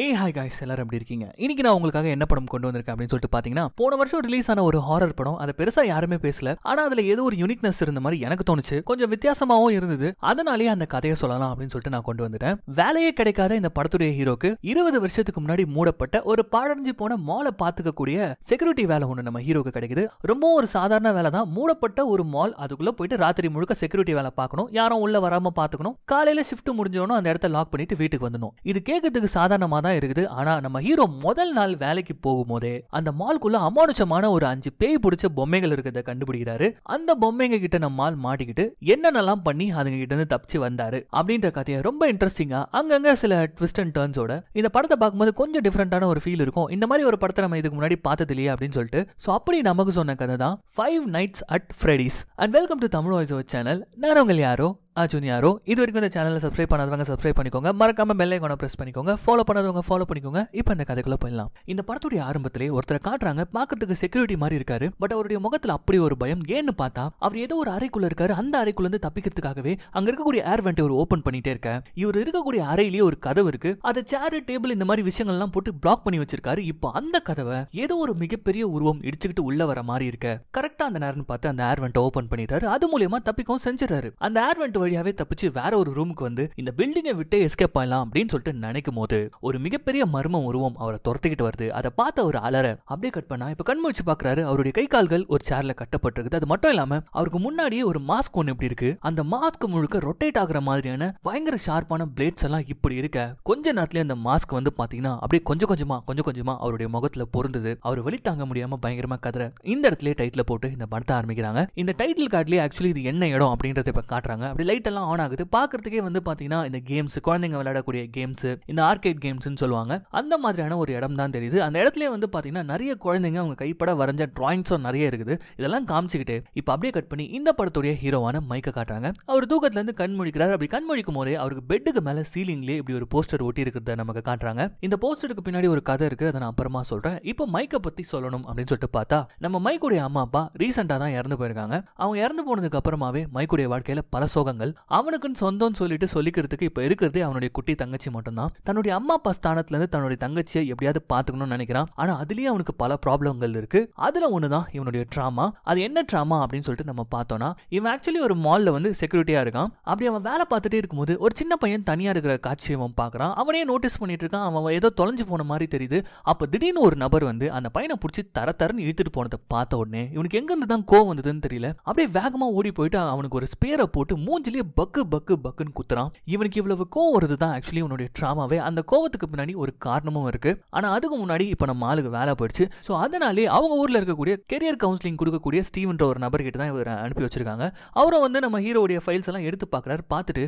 ஏய் hi guys, எல்லாரும் எப்படி இருக்கீங்க? இன்னைக்கு நான் உங்களுக்காக என்ன படம் கொண்டு வந்திருக்கேன் அப்படின்னு சொல்லிட்டு பாத்தீங்கன்னா, போன வருஷம் ரிலீஸ் ஆன ஒரு ஹாரர் படம். அதை பெருசா யாருமே பேசல, ஆனா அதுல ஏதோ ஒரு யூனிக்னஸ் இருந்த மாதிரி எனக்கு தோணுச்சு. கொஞ்சம் வித்தியாசமாவும் இருந்தது. அதனாலேயே அந்த கதையை சொல்லலாம் அப்படின்னு சொல்லிட்டு நான் கொண்டு வந்துட்டேன். வேலையே கிடைக்காத இந்த படத்துடைய ஹீரோக்கு 20 வருஷத்துக்கு முன்னாடி மூடப்பட்ட ஒரு பாழடைஞ்சு போன மாலை பாத்துக்கக்கூடிய செக்யூரிட்டி வேலை ஒண்ணு நம்ம ஹீரோக்கு கிடைக்குது. ரொம்ப ஒரு சாதாரண வேலை தான். மூடப்பட்ட ஒரு மால், அதுக்குள்ள போயிட்டு ராத்திரி முழுக்க செக்யூரிட்டி வேலை பார்க்கணும், யாரும் உள்ள வராம பாத்துக்கணும், காலையில ஷிஃப்ட் முடிஞ்சவனும் அந்த இடத்த லாக் பண்ணிட்டு வீட்டுக்கு வந்துடணும். இது கேட்கறதுக்கு சாதாரணமா தான் இருக்குது. ஆனா நம்ம ஹீரோ முதல் நாள் வேலைக்கு போகும்போதே அந்த மால்குள்ள அமானுஷமான ஒரு 5 பேய் பிடிச்ச பொம்மைகள் இருக்கிறத கண்டுபிடிக்கிறாரு. அந்த பொம்மைங்க கிட்ட நம்ம மால் மாட்டிக்கிட்டு என்னென்னலாம் பண்ணி அதுங்க கிட்ட இருந்து தப்பிச்சு வந்தாரு அப்படின்ற கதையை ரொம்ப இன்ட்ரெஸ்டிங்கா அங்கங்க சில ட்விஸ்ட் அண்ட் டர்ன்ஸோட இந்த படத்தை பார்க்கும்போது கொஞ்சம் டிஃபரெண்டான ஒரு ஃபீல் இருக்கும். இந்த மாதிரி ஒரு படத்தை நம்ம இதுக்கு முன்னாடி பார்த்தது இல்லையா அப்படின்னு சொல்லிட்டு அப்படி நமக்கு சொன்ன கதை தான் 5 Nights at Freddy's. And welcome to Tamil voice over channel. நான் உங்கள் யாரோ ஜூனியாரோ. இது வரைக்கும் இந்த சேனலை சப்ஸ்கிரைப் பண்ணாதவங்க சப்ஸ்கிரைப் பண்ணிக்கோங்க, மறக்காம பெல் ஐகானை பிரஸ் பண்ணிக்கோங்க, ஃபாலோ பண்ணாதவங்க ஃபாலோ பண்ணிக்கோங்க. இப்போ இந்த கதைக்குள்ள போயிடலாம். இந்த படத்துடைய ஆரம்பத்திலே ஒருத்தரை காட்டுறாங்க, பார்க்கறதுக்கு செக்யூரிட்டி மாதிரி இருக்காரு. பட் அவருடைய முகத்துல அப்படி ஒரு பயம். ஏன்னு பார்த்தா அவர் ஏதோ ஒரு அறைக்குள்ள இருக்காரு. அந்த அறைக்குள்ள இருந்து தப்பிக்கிறதுக்காகவே அங்க இருக்கக்கூடிய ஏர் வெண்ட் ஒரு ஓபன் பண்ணிட்டே இருக்க. இவர் இருக்கக்கூடிய அறையிலேயே ஒரு கதவு இருக்கு. அது சேர், டேபிள் இந்த மாதிரி விஷயங்கள்லாம் போட்டு பிளாக் பண்ணி வச்சிருக்காரு. இப்போ அந்த கதவை ஏதோ ஒரு மிகப்பெரிய உருவம் இடிச்சுக்கிட்டு உள்ள வர மாதிரி இருக்க. கரெக்டா அந்த நேரம் பார்த்து அந்த ஏர் வெண்ட் ஓபன் பண்ணிட்டாரு. அது மூலமா தப்பிக்கவும் செஞ்சிடறாரு. அந்த ஏர் வெண்ட் வழியாவே தப்பிச்சு வேற ஒரு ரூமுக்கு வந்து இந்த பில்டிங்கை விட்டு எஸ்கேப் ஆகலாம் அப்படின்னு சொல்லிட்டு நினைக்கும் போது ஒரு மிகப்பெரிய மர்ம உருவம் அவரை துரத்திக்கிட்டு வருது. அதை பார்த்த ஒரு அலற அப்படியே கட் பண்ணா இப்ப கண் முழிச்சு பாக்குறாரு. அவருடைய கை கால்கள் ஒரு சேர்ல கட்டப்பட்டிருக்கு. அது மட்டும் இல்லாம அவருக்கு முன்னாடியே ஒரு மாஸ்க் ஒன்று இப்படி இருக்கு. அந்த மாஸ்க் முழுக்க ரொட்டேட் ஆகுற மாதிரியான பயங்கர ஷார்ப்பான பிளேட்ஸ் எல்லாம் இப்படி இருக்க. கொஞ்ச நேரத்துல அந்த மாஸ்க் வந்து பாத்தீங்கன்னா அப்படியே கொஞ்சம் கொஞ்சமா அவருடைய முகத்துல பொருந்தது. அவர் வலி தாங்க முடியாம பயங்கரமா கதற. இந்த இடத்துல டைட்டில் போட்டு இந்த படத்தை ஆரம்பிக்கிறாங்க. இந்த டைட்டில் கார்ட்லயே ஆக்சுவலி இது என்ன இடம் அப்படின்றத இப்ப காட்டுறாங்க. அப்படி லைட் எல்லாம் ஆன் ஆகுது. பாக்குறதுக்கே வந்து பாத்தீங்கன்னா இந்த கேம்ஸ், குழந்தைங்க விளையாடக்கூடிய கேம்ஸ், இந்த ஆர்கேட் கேம்ஸ்னு சொல்லுவாங்க, அந்த மாதிரியான ஒரு இடம் தான் தெரியுது. அந்த இடத்துல வந்து பாத்தீங்கன்னா நிறைய குழந்தைங்க அவங்க கைப்பட வரைஞ்ச டிராயிங்ஸும் நிறைய இருக்குது. இதெல்லாம் காமிச்சுக்கிட்டு இப்ப அப்படியே கட் பண்ணி இந்த படத்துடைய ஹீரோவான மைக்க காட்டுறாங்க. அவர் தூக்கத்துல இருந்து கண் முழிக்கிறார். அப்படி கண் முழிக்கும் போதே அவருக்கு பெட்டுக்கு மேல சீலிங்லேயே இப்படி ஒரு போஸ்டர் ஒட்டி இருக்கிறத நமக்கு காட்டுறாங்க. இந்த போஸ்டருக்கு பின்னாடி ஒரு கதை இருக்கு, அதை நான் அப்புறமா சொல்றேன். இப்போ மைக்க பத்தி சொல்லணும் அப்படின்னு சொல்லிட்டு பார்த்தா நம்ம மைக்குடைய அம்மா அப்பா ரீசெண்டா தான் இறந்து போயிருக்காங்க. அவங்க இறந்து போனதுக்கு அப்புறமாவே மைக்குடைய வாழ்க்கையில பல சோகங்கள். அவனுக்குன்னு சொந்தம் சொல்லிட்டு சொல்லிக்கிறதுக்கு இப்ப இருக்கிறதே அவனுடைய குட்டி தங்கச்சி மட்டும்தான். தன்னுடைய அம்மா அப்பா ஸ்தானத்துல இருந்து தன்னுடைய தங்கச்சியை எப்படியாவது பாத்துக்கணும்னு நினைக்கிறான். ஆனா அதுலயே அவனுக்கு பல ப்ராப்ளங்கள் இருக்கு. அதுல ஒண்ணுதான் இவனுடைய ட்ராமா. அது என்ன ட்ராமா அப்படின்னு சொல்லிட்டு நம்ம பார்த்தோம்னா, இவன் ஆக்சுவலி ஒரு மால்ல வந்து செக்யூரிட்டியா இருக்கான். அப்படி அவன் வேலை பார்த்துட்டே இருக்கும்போது ஒரு சின்ன பையன் தனியா இருக்கிற காட்சியை அவன் பாக்குறான். அவனே நோட்டீஸ் பண்ணிட்டு இருக்கான். அவன் ஏதோ தொலைஞ்சு போன மாதிரி தெரியுது. அப்ப திடீர்னு ஒரு நபர் வந்து அந்த பையனை பிடிச்சி தரன்னு இழுத்துட்டு போனதை பார்த்த உடனே இவனுக்கு எங்க இருந்து தான் கோவம் வந்ததுன்னு தெரியல. அப்படியே வேகமா ஓடி போயிட்டு அவனுக்கு ஒரு ஸ்பேரை போட்டு மூஞ்சிலேயே பக்குன்னு குத்துறான். இவனுக்கு இவ்வளவு கோவம் வருது தான் ஆக்சுவலி உன்னுடைய ட்ராமாவே. அந்த கோவத்துக்கு பின்னாடி ஒரு காரணமும் இருக்கு. ஆனா அதுக்கு முன்னாடி இப்ப நம்ம ஆளுக்கு வேலை போயிடுச்சு. சோ அதனாலே அவங்க ஊர்ல இருக்கக்கூடிய கெரியர் கவுன்சிலிங் கொடுக்கக்கூடிய ஸ்டீவன்ற ஒரு நபர் கிட்ட தான் இவர் அனுப்பி வச்சிருக்காங்க. அவரும் வந்து நம்ம ஹீரோடைய ஃபைல்ஸ் எல்லாம் எடுத்து பாக்குறாரு. பார்த்துட்டு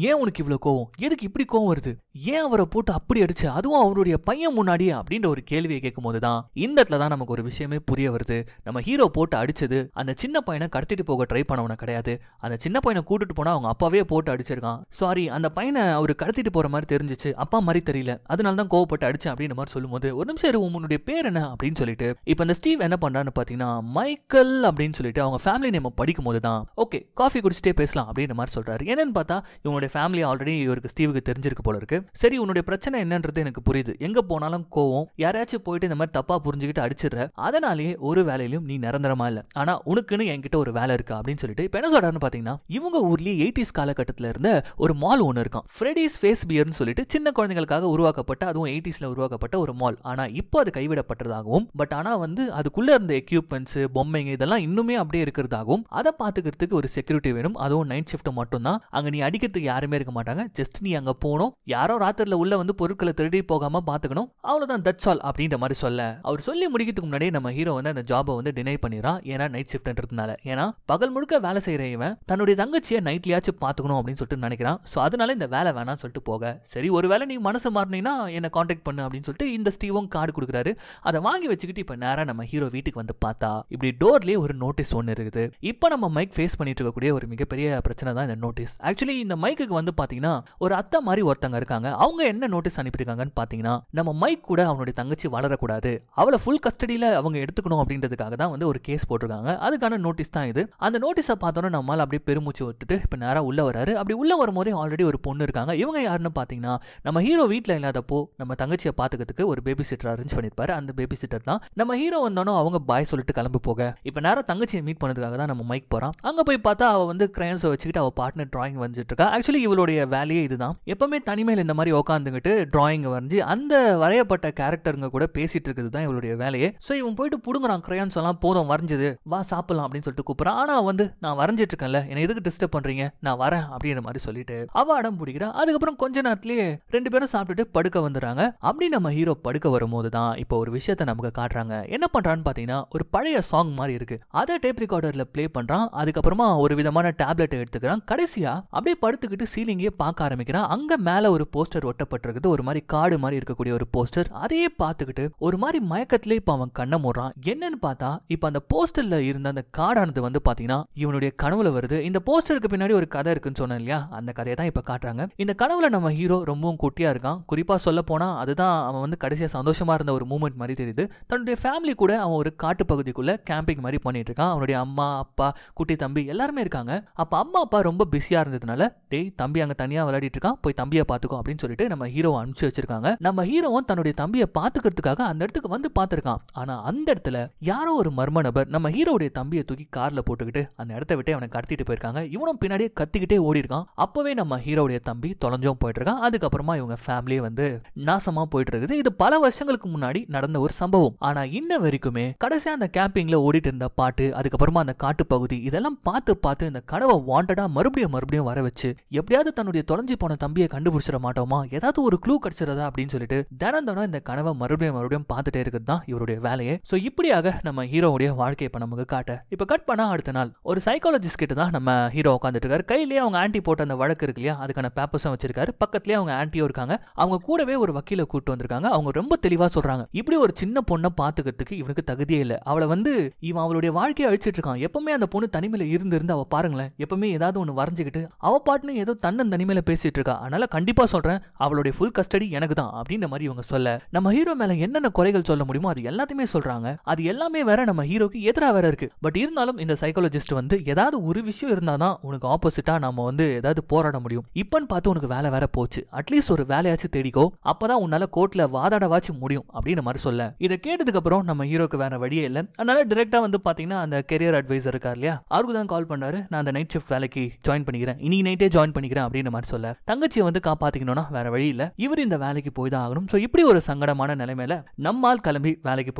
ஏன் உனக்கு இவ்வளவு கோவம், எதுக்கு இப்படி கோவம் வருது, ஏன் அவரை போட்டு அப்படி அடிச்சு, அதுவும் அவருடைய பையன் முன்னாடியே அப்படின்ற ஒரு கேள்வியை கேட்கும் போதுதான் இந்த இடத்துல தான் நமக்கு ஒரு விஷயமே புரிய வருது. நம்ம ஹீரோ போட்டு அடிச்சது அந்த சின்ன பையனை கடத்திட்டு போக ட்ரை பண்ணவன கிடையாது. அந்த சின்ன பையனை கூட்டிட்டு போனா அவங்க அப்பாவே போட்டு அடிச்சிருக்கான். சாரி, அந்த பையனை அவரு கடத்திட்டு போற மாதிரி தெரிஞ்சிச்சு, அப்பா மாதிரி தெரியல, அதனால தான் கோவப்பட்டு அடிச்சேன் அப்படின்ற மாதிரி சொல்லும்போது, ஒரு நிமிஷம் உன்னுடைய பேர் என்ன அப்படின்னு சொல்லிட்டு இப்ப இந்த ஸ்டீவ் என்ன பண்றான்னு பாத்தீங்கன்னா மைக்கேல் அப்படின்னு சொல்லிட்டு அவங்க ஃபேமிலி நேம் படிக்கும் போது தான் ஓகே காஃபி குடிச்சிட்டே பேசலாம் அப்படின்ற மாதிரி சொல்றாரு. என்னன்னு பார்த்தா இவங்களுடைய ஃபேமிலி ஆல்ரெடி இவருக்கு ஸ்டீவுக்கு தெரிஞ்சிருக்கு போல இருக்கு. சரி, உன்னுடைய பிரச்சனை என்னன்றது எனக்கு புரியுது. எங்க போனாலும் கோவம், யாராச்சும் போயிட்டு இந்த மாதிரி தப்பா புரிஞ்சுக்கிட்டு அடிச்சிடுற, அதனாலேயே ஒரு வேலையிலும் நீ நிரந்தரமா இல்ல. ஆனா உனக்குன்னு என்கிட்ட ஒரு வேலை இருக்கு அப்படின்னு சொல்லிட்டு இப்ப என்ன சொல்றாருன்னு பாத்தீங்கன்னா, இவங்க ஊர்லயே 80s காலகட்டத்துல இருந்த ஒரு மால் ஒன்று இருக்கும், ஃப்ரெடிஸ் ஃபேஸ் பியர்னு சொல்லிட்டு சின்ன குழந்தைகளுக்காக உருவாக்கப்பட்ட, அதுவும் 80sல உருவாக்கப்பட்ட ஒரு மால். ஆனா இப்போ அது கைவிடப்பட்டதாகவும், பட் ஆனா வந்து அதுக்குள்ள இருந்த எக்யூப்மெண்ட்ஸ், பொம்மைங்க இதெல்லாம் இன்னுமே அப்படியே இருக்கிறதாகவும், அதை பாத்துக்கிறதுக்கு ஒரு செக்யூரிட்டி வேணும். அதுவும் நைட் ஷிஃப்ட் மட்டும் தான். அங்க நீ அடிக்கிறதுக்கு யாருமே இருக்க மாட்டாங்க. ஜஸ்ட் நீ அங்க போகணும், யாரோ ராத்திரில உள்ள வந்து பொருட்களை திருடி போகாம பாத்துக்கணும், அவ்வளவுதான், தட்ஸ் ஆல் அப்படின்ற மாதிரி சொல்ல அவர் சொல்லி முடிக்கிறதுக்கு முன்னாடியே நம்ம ஹீரோ வந்து அந்த ஜாபை வந்து டினை பண்ணிடுறான். ஏன்னா நைட் ஷிஃப்ட்ன்றதுனால. ஏன்னா பகல் முழுக்க வேலை செய்யற இவன் தன்னுடைய தங்கச்சியை நைட்லயாச்சும் பாத்துக்கணும் அப்படின்னு சொல்லிட்டு நினைக்கிறான். சோ அதனால இந்த வேலை வேணாம்னு சொல்லிட்டு போக, சரி ஒருவேளை நீ மனசு மாறினீங்கன்னா என்ன கான்டாக்ட் பண்ணு அப்படின்னு சொல்லிட்டு இந்த ஸ்டீவும் கார்டு கொடுக்குறாரு. அதை வாங்கி வச்சுக்கிட்டு இப்ப நேரா நம்ம ஹீரோ வீட்டுக்கு வந்து பார்த்தா இப்படி டோர்லயே ஒரு நோட்டீஸ் ஒன்று இருக்குது. இப்ப நம்ம மைக் ஃபேஸ் பண்ணிட்டு இருக்கக்கூடிய ஒரு மிகப்பெரிய பிரச்சனை தான் இந்த நோட்டீஸ். ஆக்சுவலி இந்த மைக்கு வந்து பாத்தீங்கன்னா ஒரு அத்தை மாதிரி ஒருத்தங்க இருக்காங்க. அவங்க என்ன நோட்டீஸ் அனுப்பியிருக்காங்கன்னு பாத்தீங்கன்னா, நம்ம மைக் கூட அவனுடைய தங்கச்சி வளரக்கூடாது, அவளை ஃபுல் கஸ்டடியில அவங்க எடுத்துக்கணும் அப்படின்றதுக்காக தான் வந்து ஒரு கேஸ் போட்டிருக்காங்க. அதுக்கான நோட்டீஸ் தான் இது. அந்த நோட்டீஸை பார்த்தோன்னா நம்மளால அப்படியே பெருமூச்சு விட்டு போட்டுட்டு இப்ப நேரா உள்ள வராரு. அப்படி உள்ள வரும்போதே ஆல்ரெடி ஒரு பொண்ணு இருக்காங்க. இவங்க யாருன்னு பாத்தீங்கன்னா நம்ம ஹீரோ வீட்ல இல்லாதப்போ நம்ம தங்கச்சியை பாத்துக்கிறதுக்கு ஒரு பேபி சிட்டர் அரேஞ்ச் பண்ணிருப்பாரு. அந்த பேபி சிட்டர் தான் நம்ம ஹீரோ வந்தாலும் அவங்க பாய் சொல்லிட்டு கிளம்பி போக இப்ப நேரா தங்கச்சியை மீட் பண்ணதுக்காக தான் நம்ம மைக் போறான். அங்க போய் பார்த்தா அவ வந்து கிரையன்ஸை வச்சுக்கிட்டு அவ பார்ட்னர் டிராயிங் வரைஞ்சிட்டு இருக்கா. ஆக்சுவலி இவளுடைய வேலையே இதுதான். எப்பவுமே தனிமையில் இந்த மாதிரி உட்காந்துக்கிட்டு டிராயிங் வரைஞ்சி அந்த வரையப்பட்ட கேரக்டருங்க கூட பேசிட்டு இருக்குது தான் இவளுடைய வேலையே. ஸோ இவன் போயிட்டு புடுங்குறான் கிரையான்ஸ் எல்லாம். போதும் வரைஞ்சது, வா சாப்பிடலாம் அப்படின்னு சொல்லிட்டு கூப்பிடுறான். ஆனா வந்து நான் வரைஞ்சிட்டு இருக்கேன்ல, என்ன எதுக்கு டிஸ்டர்ப் பண்றீங்க, நான் வரேன் அப்படின்ற மாதிரி சொல்லிட்டு அவ அடம் பிடிக்கிறா. அதுக்கப்புறம் கொஞ்ச நேரத்திலேயே ரெண்டு பேரும் சாப்பிட்டுட்டு படுக்க வந்துடுறாங்க. அப்படி நம்ம ஹீரோ படுக்க வரும்போது தான் இப்போ ஒரு விஷயத்த நமக்கு காட்டுறாங்க. என்ன பண்றான்னு பாத்தீங்கன்னா ஒரு பழைய சாங் மாதிரி இருக்கு, அதை டேப் ரெக்கார்டர்ல பிளே பண்றான். அதுக்கப்புறமா ஒரு விதமான டேப்லெட் எடுத்துக்கிறான். கடைசியா அப்படியே படுத்துக்கிட்டு சீலிங்கே பார்க்க ஆரம்பிக்கிறான். அங்க மேல ஒரு போஸ்டர் ஒட்டப்பட்டிருக்குது, ஒரு மாதிரி காடு மாதிரி இருக்கக்கூடிய ஒரு போஸ்டர். அதையே பார்த்துக்கிட்டு ஒரு மாதிரி மயக்கத்திலே இப்ப அவன் கண்ணை மூடுறான். என்னன்னு பார்த்தா இப்ப அந்த போஸ்டர்ல இருந்த அந்த காடானது வந்து பாத்தீங்கன்னா இவனுடைய கனவுல வருது. இந்த போஸ்டருக்கு பின்னாடி ஒரு கதை இருக்குன்னு சொன்னேன் இல்லையா, அந்த கதையை தான் இப்ப காட்டுறாங்க. இந்த கனவுல நம்ம ஹீரோ ரொம்பவும் குட்டியா இருக்கான். குறிப்பா சொல்ல போனா அதுதான் அவன் வந்து கடைசியா சந்தோஷமா இருந்த ஒரு மூமெண்ட் மாதிரி தெரியுது. தன்னுடைய ஃபேமிலி கூட அவன் ஒரு காட்டு பகுதிக்குள்ள கேம்பிங் மாதிரி பண்ணிட்டு இருக்கான். அவனுடைய அம்மா அப்பா குட்டி தம்பி எல்லாருமே இருக்காங்க. அப்ப அம்மா அப்பா ரொம்ப பிஸியா இருந்ததுனால டேய் தம்பி அங்க தனியா விளையாடிட்டு இருக்கான், போய் தம்பியை பாத்துக்கோ அப்படின்னு சொல்லிட்டு நம்ம ஹீரோவை அனுப்பிச்சு வச்சிருக்காங்க. நம்ம ஹீரோவும் தன்னுடைய தம்பியை பாத்துக்கிறதுக்காக அந்த இடத்துக்கு வந்து பாத்துருக்கான். ஆனா அந்த இடத்துல யாரோ ஒரு மர்ம நபர் நம்ம ஹீரோடைய தம்பியை தூக்கி கார்ல போட்டுக்கிட்டு அந்த இடத்த விட்டு அவனை கடத்திட்டு போயிருக்காங்க. இவனும் பின்னாடியே கத்திக்கிட்டே ஓடி இருக்கான். அப்பவே நம்ம ஹீரோடைய தம்பி தொலைஞ்சும் போயிட்டு இருக்கான். அதுக்கப்புறமா இவங்க ஃபேமிலியே வந்து நாசமா போயிட்டு இருக்குது. இது பல வருஷங்களுக்கு முன்னாடி நடந்த ஒரு சம்பவம். ஆனா இன்ன வரைக்குமே கடைசியா அந்த கேம்பிங்ல ஓடிட்டு இருந்த பாட்டு, அதுக்கப்புறமா அந்த காட்டு பகுதி, இதெல்லாம் பார்த்து பார்த்து இந்த கனவை வாண்டடா மறுபடியும் வர வச்சு எப்படியாவது தன்னுடைய தொலைஞ்சு போன தம்பியை கண்டுபிடிச்சிட மாட்டோமா, ஏதாவது ஒரு க்ளூ கிடைச்சிடறதா அப்படின்னு சொல்லிட்டு தினம் இந்த கனவை மறுபடியும் பார்த்துட்டே இருக்கிறது தான் இவருடைய வேலையே. சோ இப்படியாக நம்ம ஹீரோவுடைய வாழ்க்கையை இப்ப நமக்கு காட்ட இப்ப கட் பண்ணா அடுத்த நாள் ஒரு சைக்காலஜிஸ்ட் கிட்ட தான் நம்ம ஹீரோ உட்காந்துட்டு இருக்காரு. கையிலேயே அவங்க ஆன்டி போட்ட அந்த வழக்கு இருக்கு இல்லையா, அதுக்கான பேப்பர்ஸும் வச்சிருக்காரு. பக்கத்துலயே அவங்க ஆன்டியும் இருக்காங்க. அவங்க கூடவே ஒரு வக்கீல கூட்டு வந்திருக்காங்க. அவங்க ரொம்ப தெளிவா சொல்றாங்க, இப்படி ஒரு சின்ன பொண்ணை பாத்துக்கிறதுக்கு இவனுக்கு தகுதியே இல்லை. அவளை வந்து இவன் அவளுடைய வாழ்க்கையை அழிச்சிட்டு இருக்கான். எப்பவுமே அந்த பொண்ணு தனிமையில இருந்து அவ பாருங்களேன், எப்பவுமே ஏதாவது ஒண்ணு வரைஞ்சுக்கிட்டு அவ பாட்டுன்னு ஏதோ தன்னன் தனிமையில பேசிட்டு இருக்கா. அதனால கண்டிப்பா சொல்றேன் அவளுடைய ஃபுல் கஸ்டடி எனக்கு தான் அப்படின்ற மாதிரி இவங்க சொல்ல நம்ம ஹீரோ மேல என்னென்ன குறைகள் சொல்ல முடியுமோ அது எல்லாத்தையுமே சொல்றாங்க. அது எல்லாமே வேற நம்ம ஹீரோக்கு எதிராக வேற இருக்கு. பட் இருந்தாலும் இந்த சைக்காலஜிஸ்ட் வந்து ஏதாவது ஒரு விஷயம் இருந்தாதான் உனக்கு ஆப்போசிட்டா நம்ம வந்து ஏதாவது போராட முடியும். இப்பன்னு பார்த்து உனக்கு வேலை வேற போச்சு, அட்லீஸ்ட் ஒரு வேலையாச்சும் தேடிக்கோ, அப்பதான் உன்னால கோர்ட்ல வாதாடவாச்சு முடியும் அப்படின்னு மாதிரி சொல்ல இதை கேட்டதுக்கு அப்புறம் நம்ம ஹீரோக்கு வேற வழியே இல்லை. அதனால டைரக்டா வந்து பாத்தீங்கன்னா அந்த கெரியர் அட்வைசர் இருக்கார் இல்லையா, அவருக்கு தான் கால் பண்ணாரு. நான் அந்த நைட் ஷிஃப்ட் வேலைக்கு ஜாயின் பண்ணிக்கிறேன், இன்னைக்கு நைட்டே ஜாயின் பண்ணிக்கிறேன் அப்படின்னு மாதிரி சொல்ல தங்கச்சியை வந்து காப்பாத்திக்கணும்னா வேற வழி இல்ல, இவர் இந்த வேலைக்கு போய் தான் ஆகணும். சோ இப்படி ஒரு சங்கடமான நிலைமையில நம்மால் கிளம்பி வேலைக்கு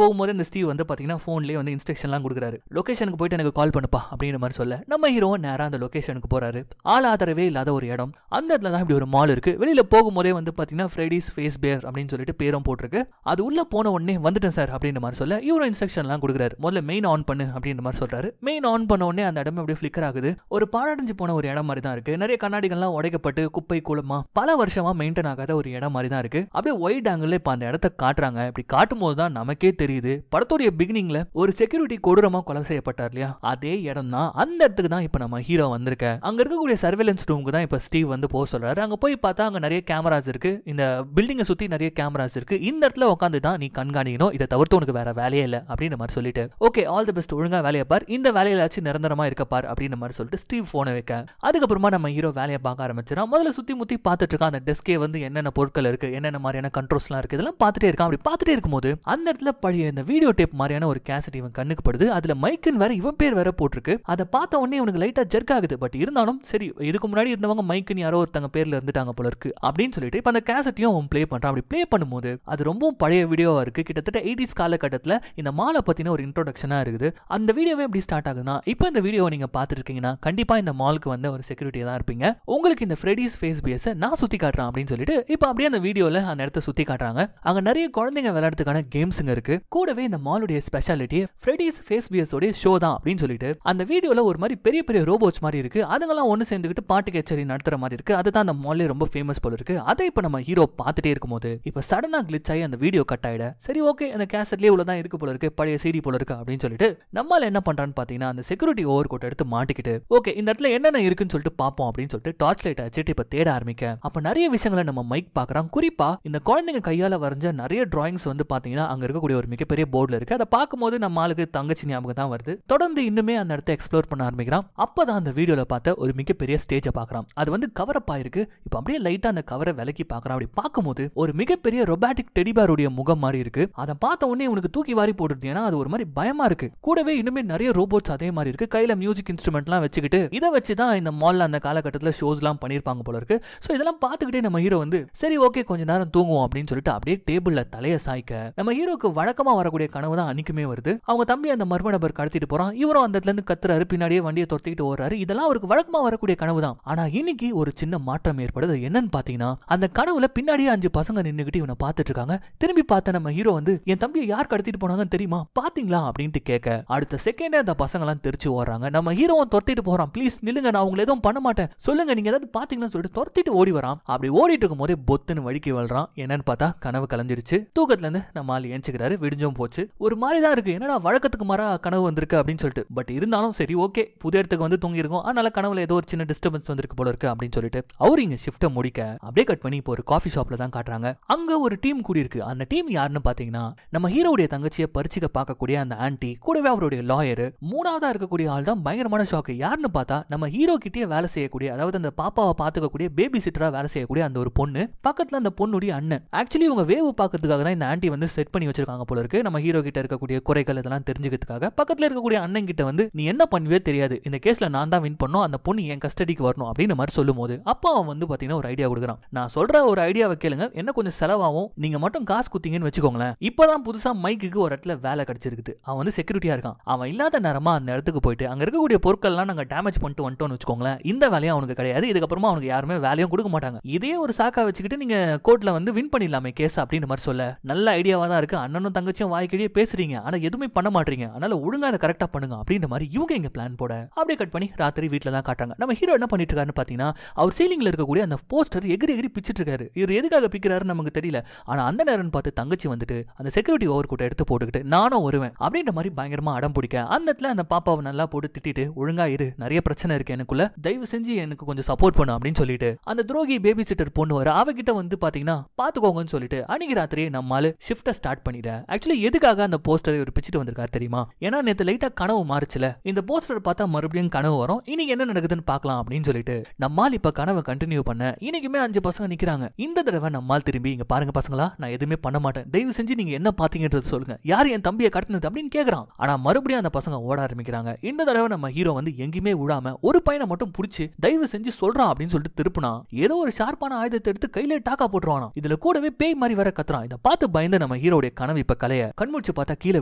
போகும்போது இந்த ஸ்டீவ் வந்து பாத்தீங்கன்னா போன்லயே வந்து இன்ஸ்ட்ரக்ஷன்லாம் கொடுக்குறாரு. லொகேஷனுக்கு போயிட்டு எனக்கு கால் பண்ணுப்பா அப்படின்னு மாதிரி சொல்ல நம்ம ஹீரோ நேரா அந்த லொகேஷனுக்கு போறாரு. ஆள் ஆதரவே இல்லாத ஒரு இடம். அந்த இடத்துல தான் இப்படி ஒரு மால் இருக்கு. வெளியில போகும்போதே வந்து பாத்தீங்கன்னா ஃப்ரெடிஸ் ஃபேஸ் பேர் அப்படின்னு சொல்லிட்டு பேரும் போட்டிருக்கு. அது உள்ள போன உடனே வந்துட்டேன் சார் அப்படின்னு மாதிரி சொல்ல இவரும் இன்ஸ்ட்ரக்ஷன்லாம் கொடுக்குறாரு. முதல்ல மெயின் ஆன் பண்ணு அப்படின்னு மாதிரி சொல்றாரு. மெயின் ஆன் பண்ண உடனே அந்த இடம் அப்படியே ஃபிளிக்கர் ஆகுது. ஒரு பாழடைஞ்சு போன ஒரு இடம் மாதிரி தான் இருக்கு. நிறைய கண்ணாடிகள்லாம் உடைக்கப்பட்டு குப்பை கூலமா பல வருஷமா மெயின்டைன் ஆகாத ஒரு இடம் மாதிரி தான் இருக்கு. அப்படியே ஒயிட் ஆங்கிள் இப்ப அந்த இடத்தை காட்டுறாங்க. இப்படி காட்டும் போது தான் நமக்கே தெரியுது படத்துடைய பிகினிங்ல ஒரு செக்யூரிட்டி கொடூரமா கொலை செய்யப்பட்டார் இல்லையா, அதே இடம் தான். அந்த இடத்துக்கு தான் இப்ப நம்ம ஹீரோ வந்திருக்க. அங்க இருக்கக்கூடிய சர்வேலன்ஸ் ரூமுக்கு தான் இப்ப ஸ்டீவ் வந்து போக சொல்றாரு. அங்க போய் பார்த்தா அங்க நிறைய கேமராஸ் இருக்கு. இந்த பில்டிங்கை சுத்தி நிறைய கேமராஸ் இருக்கு. இந்த இடத்துல உட்காந்து தான் நீ கண்காணிக்கணும், இதை தவிர்த்து உனக்கு வேற வேலையே இல்லை அப்படின்னு மாதிரி சொல்லிட்டு ஓகே ஆல் தி பெஸ்ட், ஒழுங்கா வேலையை பார், இந்த வேலையிலாச்சும் நிரந்தரமா இருக்க பார் அப்படின்னு மாதிரி சொல்லிட்டு ஸ்டீவ் போனை வைக்க அதுக்கப்புறமா நம்ம ஹீரோ வேலையை பார்க்க ஆரம்பிச்சிடான். முதல்ல சுத்தி முத்தி பார்த்துட்டு இருக்கான். அந்த டெஸ்கே வந்து என்னென்ன பொருட்கள் இருக்கு, என்னென்ன மாதிரியான கண்ட்ரோல்ஸ்லாம் இருக்கு, இதெல்லாம் பார்த்துட்டே இருக்கான். அப்படி பார்த்துட்டே இருக்கும்போது அந்த இடத்துல பழைய இந்த வீடியோ டேப் மாதிரியான ஒரு கேசட் இவன் கண்ணுக்கு படுது. அதுல மைக்குன்னு வேற இவன் பேர் வேற போட்டிருக்கு. அதை பார்த்த உடனே இவனுக்கு லைட்டா ஜெர்க் ஆகுது. பட் இருந்தாலும் சரி, இதுக்கு முன்னாடி இருந்தவங்க மைக்குன்னு யாரோ ஒருத்தங்க பேர்ல இருந்துட்டாங்க போல இருக்கு அப்படின்னு சொல்லிட்டு இப்ப அந்த கேசட்டையும் அவன் பிளே பண்றான். அப்படி பிளே பண்ணும்போது அது ரொம்பவும் பழைய வீடியோவா இருக்கு. கிட்டத்தட்ட 80s காலகட்டத்துல இந்த மாலை பத்தின ஒரு இன்ட்ரோடக்ஷனா இருக்குது. அந்த வீடியோவே எப்படி ஸ்டார்ட் ஆகுதுன்னா, இப்போ இந்த வீடியோ நீங்க பார்த்துட்டு இருக்கீங்கன்னா கண்டிப்பா இந்த மாலுக்கு வந்து ஒரு செக்யூரிட்டியா தான் இருப்பீங்க. உங்களுக்கு இந்த ஃப்ரெடிஸ் ஃபேஸ் பேஸை நான் சுத்தி காட்டுறேன் அப்படின்னு சொல்லிட்டு இப்ப அப்படியே அந்த வீடியோல அந்த இடத்த சுத்தி காட்டுறாங்க. அங்க நிறைய குழந்தைங்க விளையாடுறதுக்கான கேம்ஸுங்க இருக்கு. கூடவே இந்த மாலுடைய ஸ்பெஷாலிட்டி ஃப்ரெடிஸ் ஃபேஸ் பேஸோட ஷோ தான் அப்படின்னு சொல்லிட்டு அந்த வீடியோல ஒரு மாதிரி பெரிய பெரிய ரோபோட்ஸ் மாதிரி இருக்கு. அதுங்கெல்லாம் ஒன்னு சேர்ந்துக்கிட்டு பாட்டு கச்சேரி நடத்துற மாதிரி இருக்கு. அதுதான் அந்த மால்லே ரொம்ப ஃபேமஸ் போல இருக்கு. அதை இப்ப நம்ம ஹீரோ பார்த்துட்டே இருக்கும்போது இப்ப சடனா கிளிச் ஆகி அந்த வீடியோ கட் ஆயிட சரி ஓகே அந்த கேசட்லயே உள்ளதான் இருக்கு போல இருக்கு, பழைய சீடி போல இருக்கு அப்படின்னு சொல்லிட்டு நம்மால என்ன பண்றான்னு பாத்தீங்கன்னா அந்த செக்யூரிட்டி ஓவர் கோட் எடுத்து மாட்டிக்கிட்டு ஓகே இந்த இடத்துல என்னென்ன இருக்குன்னு சொல்லிட்டு பாப்போம் அப்படின்னு சொல்லிட்டு டார்ச் லைட் அடிச்சிட்டு இப்ப தேட ஆரம்பிக்க அப்ப நிறைய விஷயங்களை நம்ம மைக் பாக்குறோம். குறிப்பா இந்த குழந்தைங்க கையால வரைஞ்ச நிறைய டிராயிங்ஸ் வந்து பாத்தீங்கன்னா அங்க இருக்கக்கூடிய ஒரு மிகப்பெரிய போர்டுல இருக்கு. அதை பார்க்கும்போது நம்ம ஆளுக்கு தங்கச்சி ஞாபகம் தான் வருது. தொடர்ந்து இன்னுமே அந்த இடத்தை எக்ஸ்ப்ளோர் பண்ண ஆரம்பிக்கிறான். அப்ப அப்பதான் அந்த வீடியோல பார்த்த ஒரு மிகப்பெரிய ஸ்டேஜை பார்க்கறான். அது வந்து கவர் அப் ஆயிருக்கு. இப்போ அப்படியே லைட்டா அந்த கவரை விலக்கி பார்க்கறான். அப்படி பார்க்கும்போது ஒரு மிகப்பெரிய ரொபாட்டிக் டெடிபேருடைய முகம் மாதிரி இருக்கு. அதை பார்த்த உடனே உனக்கு தூக்கி வாரி போட்டுட்டு, ஏன்னா அது ஒரு மாதிரி பயமா இருக்கு. கூடவே இன்னுமே நிறைய ரோபோட்ஸ் அதே மாதிரி இருக்கு. கையில மியூசிக் இன்ஸ்ட்ருமெண்ட்லாம் வச்சுக்கிட்டு இதை வச்சுதான் இந்த மால்ல அந்த காலகட்டத்தில் ஷோஸ்லாம் பண்ணிருப்பாங்க போல இருக்கு. ஸோ இதெல்லாம் பார்த்துக்கிட்டே நம்ம ஹீரோ வந்து சரி ஓகே கொஞ்ச நேரம் தூங்குவோம் அப்படின்னு சொல்லிட்டு அப்படியே டேபிள்ல தலையை சாய்க்க நம்ம ஹீரோக்கு வழக்கமா வரக்கூடிய கனவு தான் அன்னைக்குமே வருது. அவங்க தம்பி அந்த மர்ம நபர் கடத்திட்டு போறான். இவரும் அந்த இடத்துல இருந்து கத்துறாரு, பின்னாடியே வண்டியை துரத்திட்டு ஓடுறாரு. இதெல்லாம் அவருக்கு வழக்கமா வரக்கூடிய கனவு தான். ஆனா இன்னைக்கு ஒரு சின்ன மாற்றம் ஏற்படுது. என்னன்னு பாத்தீங்கன்னா அந்த கனவுல பின்னாடியே 5 பசங்க நின்னுகிட்டு இவனை பார்த்துட்டு இருக்காங்க. திரும்பி பார்த்த நம்ம ஹீரோ வந்து என் தம்பியை யார் கடத்திட்டு போனாங்கன்னு தெரியுமா, பாத்தீங்களா அப்படின்ட்டு கேட்க அடுத்த செகண்டே அந்த பசங்க எல்லாம் தெரிச்சு ஓடுறாங்க. நம்ம ஹீரோவும் துரத்திட்டு போறான். ப்ளீஸ் நில்லுங்க, நான் உங்களை எதுவும் பண்ண மாட்டேன், சொல்லுங்க நீங்க ஏதாவது பாத்தீங்கன்னு சொல்லிட்டு துரத்திட்டு ஓடி வரான். அப்படி ஓடிட்டு இருக்கும் போதே பொத்துன்னு வழுக்கி வளரான். என்னன்னு பார்த்தா கனவு கலைஞ்சிருச்சு. தூக்கத்துல இருந்து நம்ம ஆள் ஏஞ்சுக்கிறாரு. விடிஞ்சும் போச்சு. ஒரு மாதிரி தான் இருக்கு, என்னடா வழக்கத்துக்கு மாறா கனவு வந்திருக்கு அப்படின்னு சொல்லிட்டு. பட் இருந்தாலும் சரி ஓகே, புது இடத்துக்கு வந்து தூங்கி இருக்கும், அதனால கனவுல ஏதோ ஒரு சின்ன டிஸ்டர்பன்ஸ் வந்திருக்கு போல இருக்கு அப்படின்னு சொல்லிட்டு அவரு இங்க ஷிஃப்ட்டை முடிக்க அப்படியே கட் பண்ணி இப்போ ஒரு காஃபி ஷாப்ல தான் காட்டுறாங்க. அங்க ஒரு டீம் கூடி இருக்கு. அந்த டீம் யாருன்னு பாத்தீங்கன்னா நம்ம ஹீரோடைய தங்கச்சியை பரிச்சிக்க பார்க்கக்கூடிய அந்த ஆன்டி, கூடவே அவருடைய லாயர், மூணாவதா இருக்கக்கூடிய ஆள் தான் பயங்கரமான ஷாக்கு. யாருன்னு பார்த்தா நம்ம ஹீரோ கிட்டே வேலை செய்யக்கூடிய, அதாவது அந்த பாப்பாவை பாத்துக்கக்கூடிய பேபி சிட்டரா வேலை செய்யக்கூடிய அந்த ஒரு பொண்ணு, பக்கத்துல அந்த பொண்ணுடைய அண்ணன். ஆக்சுவலி இவங்க வேவு பார்க்கறதுக்காக தான் இந்த ஆன்டி வந்து செட் பண்ணி வச்சிருக்காங்க போல இருக்கு. நம்ம ஹீரோ கிட்ட இருக்கக்கூடிய குறைகள் இதெல்லாம் தெரிஞ்சுக்கிறதுக்காக. பக்கத்துல இருக்கக்கூடிய அண்ணன் கிட்ட வந்து நீ என்ன பண்ணுவே தெரியாது, இந்த கேஸ்ல நான் தான் வின் பண்ணோம், அந்த பொண்ணு என் கஸ்டடிக்கு வரணும் அப்படின்னு மாதிரி சொல்லும் போது அப்பா அவன் வந்து பாத்தீங்கன்னா ஒரு ஐடியா கொடுக்குறான். நான் சொல்ற ஒரு ஐடியாவை கேளுங்க, என்ன கொஞ்சம் செலவாகும், நீங்க மட்டும் காசு குத்தீங்கன்னு வச்சுக்கோங்களேன். இப்பதான் புதுசா மைக்குக்கு ஒரு இடத்துல வேலை கிடைச்சிருக்கு. அவன் வந்து செக்யூரிட்டியா இருக்கான். அவன் இல்லாத நேரமா அந்த இடத்துக்கு போயிட்டு அங்க இருக்கக்கூடிய பொருட்கள்லாம் நாங்க டேமேஜ் பண்ணிட்டு வந்துட்டோம்னு வச்சுக்கோங்களேன், இந்த வேலையும் அவனுக்கு கிடையாது. இதுக்கப்புறமா அவனுக்கு யாருமே வேலையும் கொடுக்க மாட்டாங்க. இதே ஒரு சாக்கா வச்சுக்கிட்டு நீங்க கோர்ட்ல வந்து வின் பண்ணிடலாமே கேஸ் அப்படின்னு மாதிரி சொல்ல நல்ல ஐடியாவா தான் இருக்கு. அண்ணனும் தங்கச்சியும் வாய்க்கிட்டே பேசுறீங்க, ஆனா எதுவுமே பண்ண மாட்டீங்க, அதனால ஒழுங்கா அதை கரெக்டா பண்ணுங்க அப்படின்ற மாதிரி இவங்க எங்க பிளான் போட அப்படியே கட் பண்ணி ராத்திரி வீட்டுல தான் காட்டுறாங்க. நம்ம ஹீரோ என்ன பண்ணிட்டு இருக்காருன்னு பாத்தீங்கன்னா அவர் சீலிங்ல இருக்கக்கூடிய அந்த போஸ்டர் எகிரி எகிரி பிச்சிட்டு இருக்காரு. இவர் எதுக்காக பிக்கிறாருன்னு நமக்கு தெரியல. ஆனா அந்த நேரம் பார்த்து தங்கச்சி வந்துட்டு அந்த செக்யூரிட்டி ஓவர் கோட்டை எடுத்து போட்டுக்கிட்டு நானும் வருவேன் அப்படின்ற மாதிரி பயங்கரமா அடம் பிடிக்க அந்த இடத்துல அந்த பாப்பாவை நல்லா போட்டு திட்டிட்டு ஒழுங்கா இரு, நிறைய பிரச்சனை இருக்கு எனக்குள்ள, தயவு செஞ்சு எனக்கு கொஞ்சம் சப்போர்ட் பண்ணு அப்படின்னு சொல்லிட்டு அந்த துரோகி பேபி சிட்டர் பொண்ணு வர அவகிட்ட வந்து பாத்தீங்கன்னா பாத்துக்கோங்கன்னு சொல்லிட்டு அன்னைக்கு ராத்திரியே நம்மால ஷிஃப்ட்டை ஸ்டார்ட் பண்ணிட. ஆக்சுவலி எதுக்காக அந்த போஸ்டரை ஒரு பிச்சிட்டு வந்திருக்காரு தெரியுமா, ஏன்னா நேத்து லைட்டா கனவு மாறுச்சுல, இந்த போஸ்டர் பார்த்தா மறுபடியும் கனவு வரும், இன்னைக்கு என்ன நடக்குதுன்னு பார்க்கலாம் அப்படின்னு சொல்லிட்டு நம்மால் இப்ப கனவை கண்டினியூ பண்ண இன்னைக்குமே 5 பசங்க நிக்கிறாங்க. இந்த தடவை நம்மால் திரும்பி இங்க பாருங்க பசங்களா, நான் எதுவுமே பண்ண மாட்டேன், தயவு செஞ்சு நீங்க என்ன பாத்தீங்கன்றது சொல்லுங்க, யார் என் தம்பியை கடத்தினது அப்படின்னு கேக்குறான். ஆனா மறுபடியும் அந்த பசங்க ஓட ஆரம்பிக்கிறாங்க. இந்த தடவை நம்ம ஹீரோ வந்து எங்கேயுமே விடாம ஒரு பையனை மட்டும் புடிச்சு தயவு செஞ்சு சொல்றான் அப்படின்னு சொல்லிட்டு திருப்பினா ஏதோ ஒரு ஷார்ப்பான ஆயுதத்தை எடுத்து கையில டாக்கா போட்டுருவானா. இதுல கூடவே பேய் மாதிரி வர கத்துறான். இதை பார்த்து பயந்து நம்ம ஹீரோடைய கனவு இப்ப கலைய கண்முடிச்சு பார்த்தா கீழே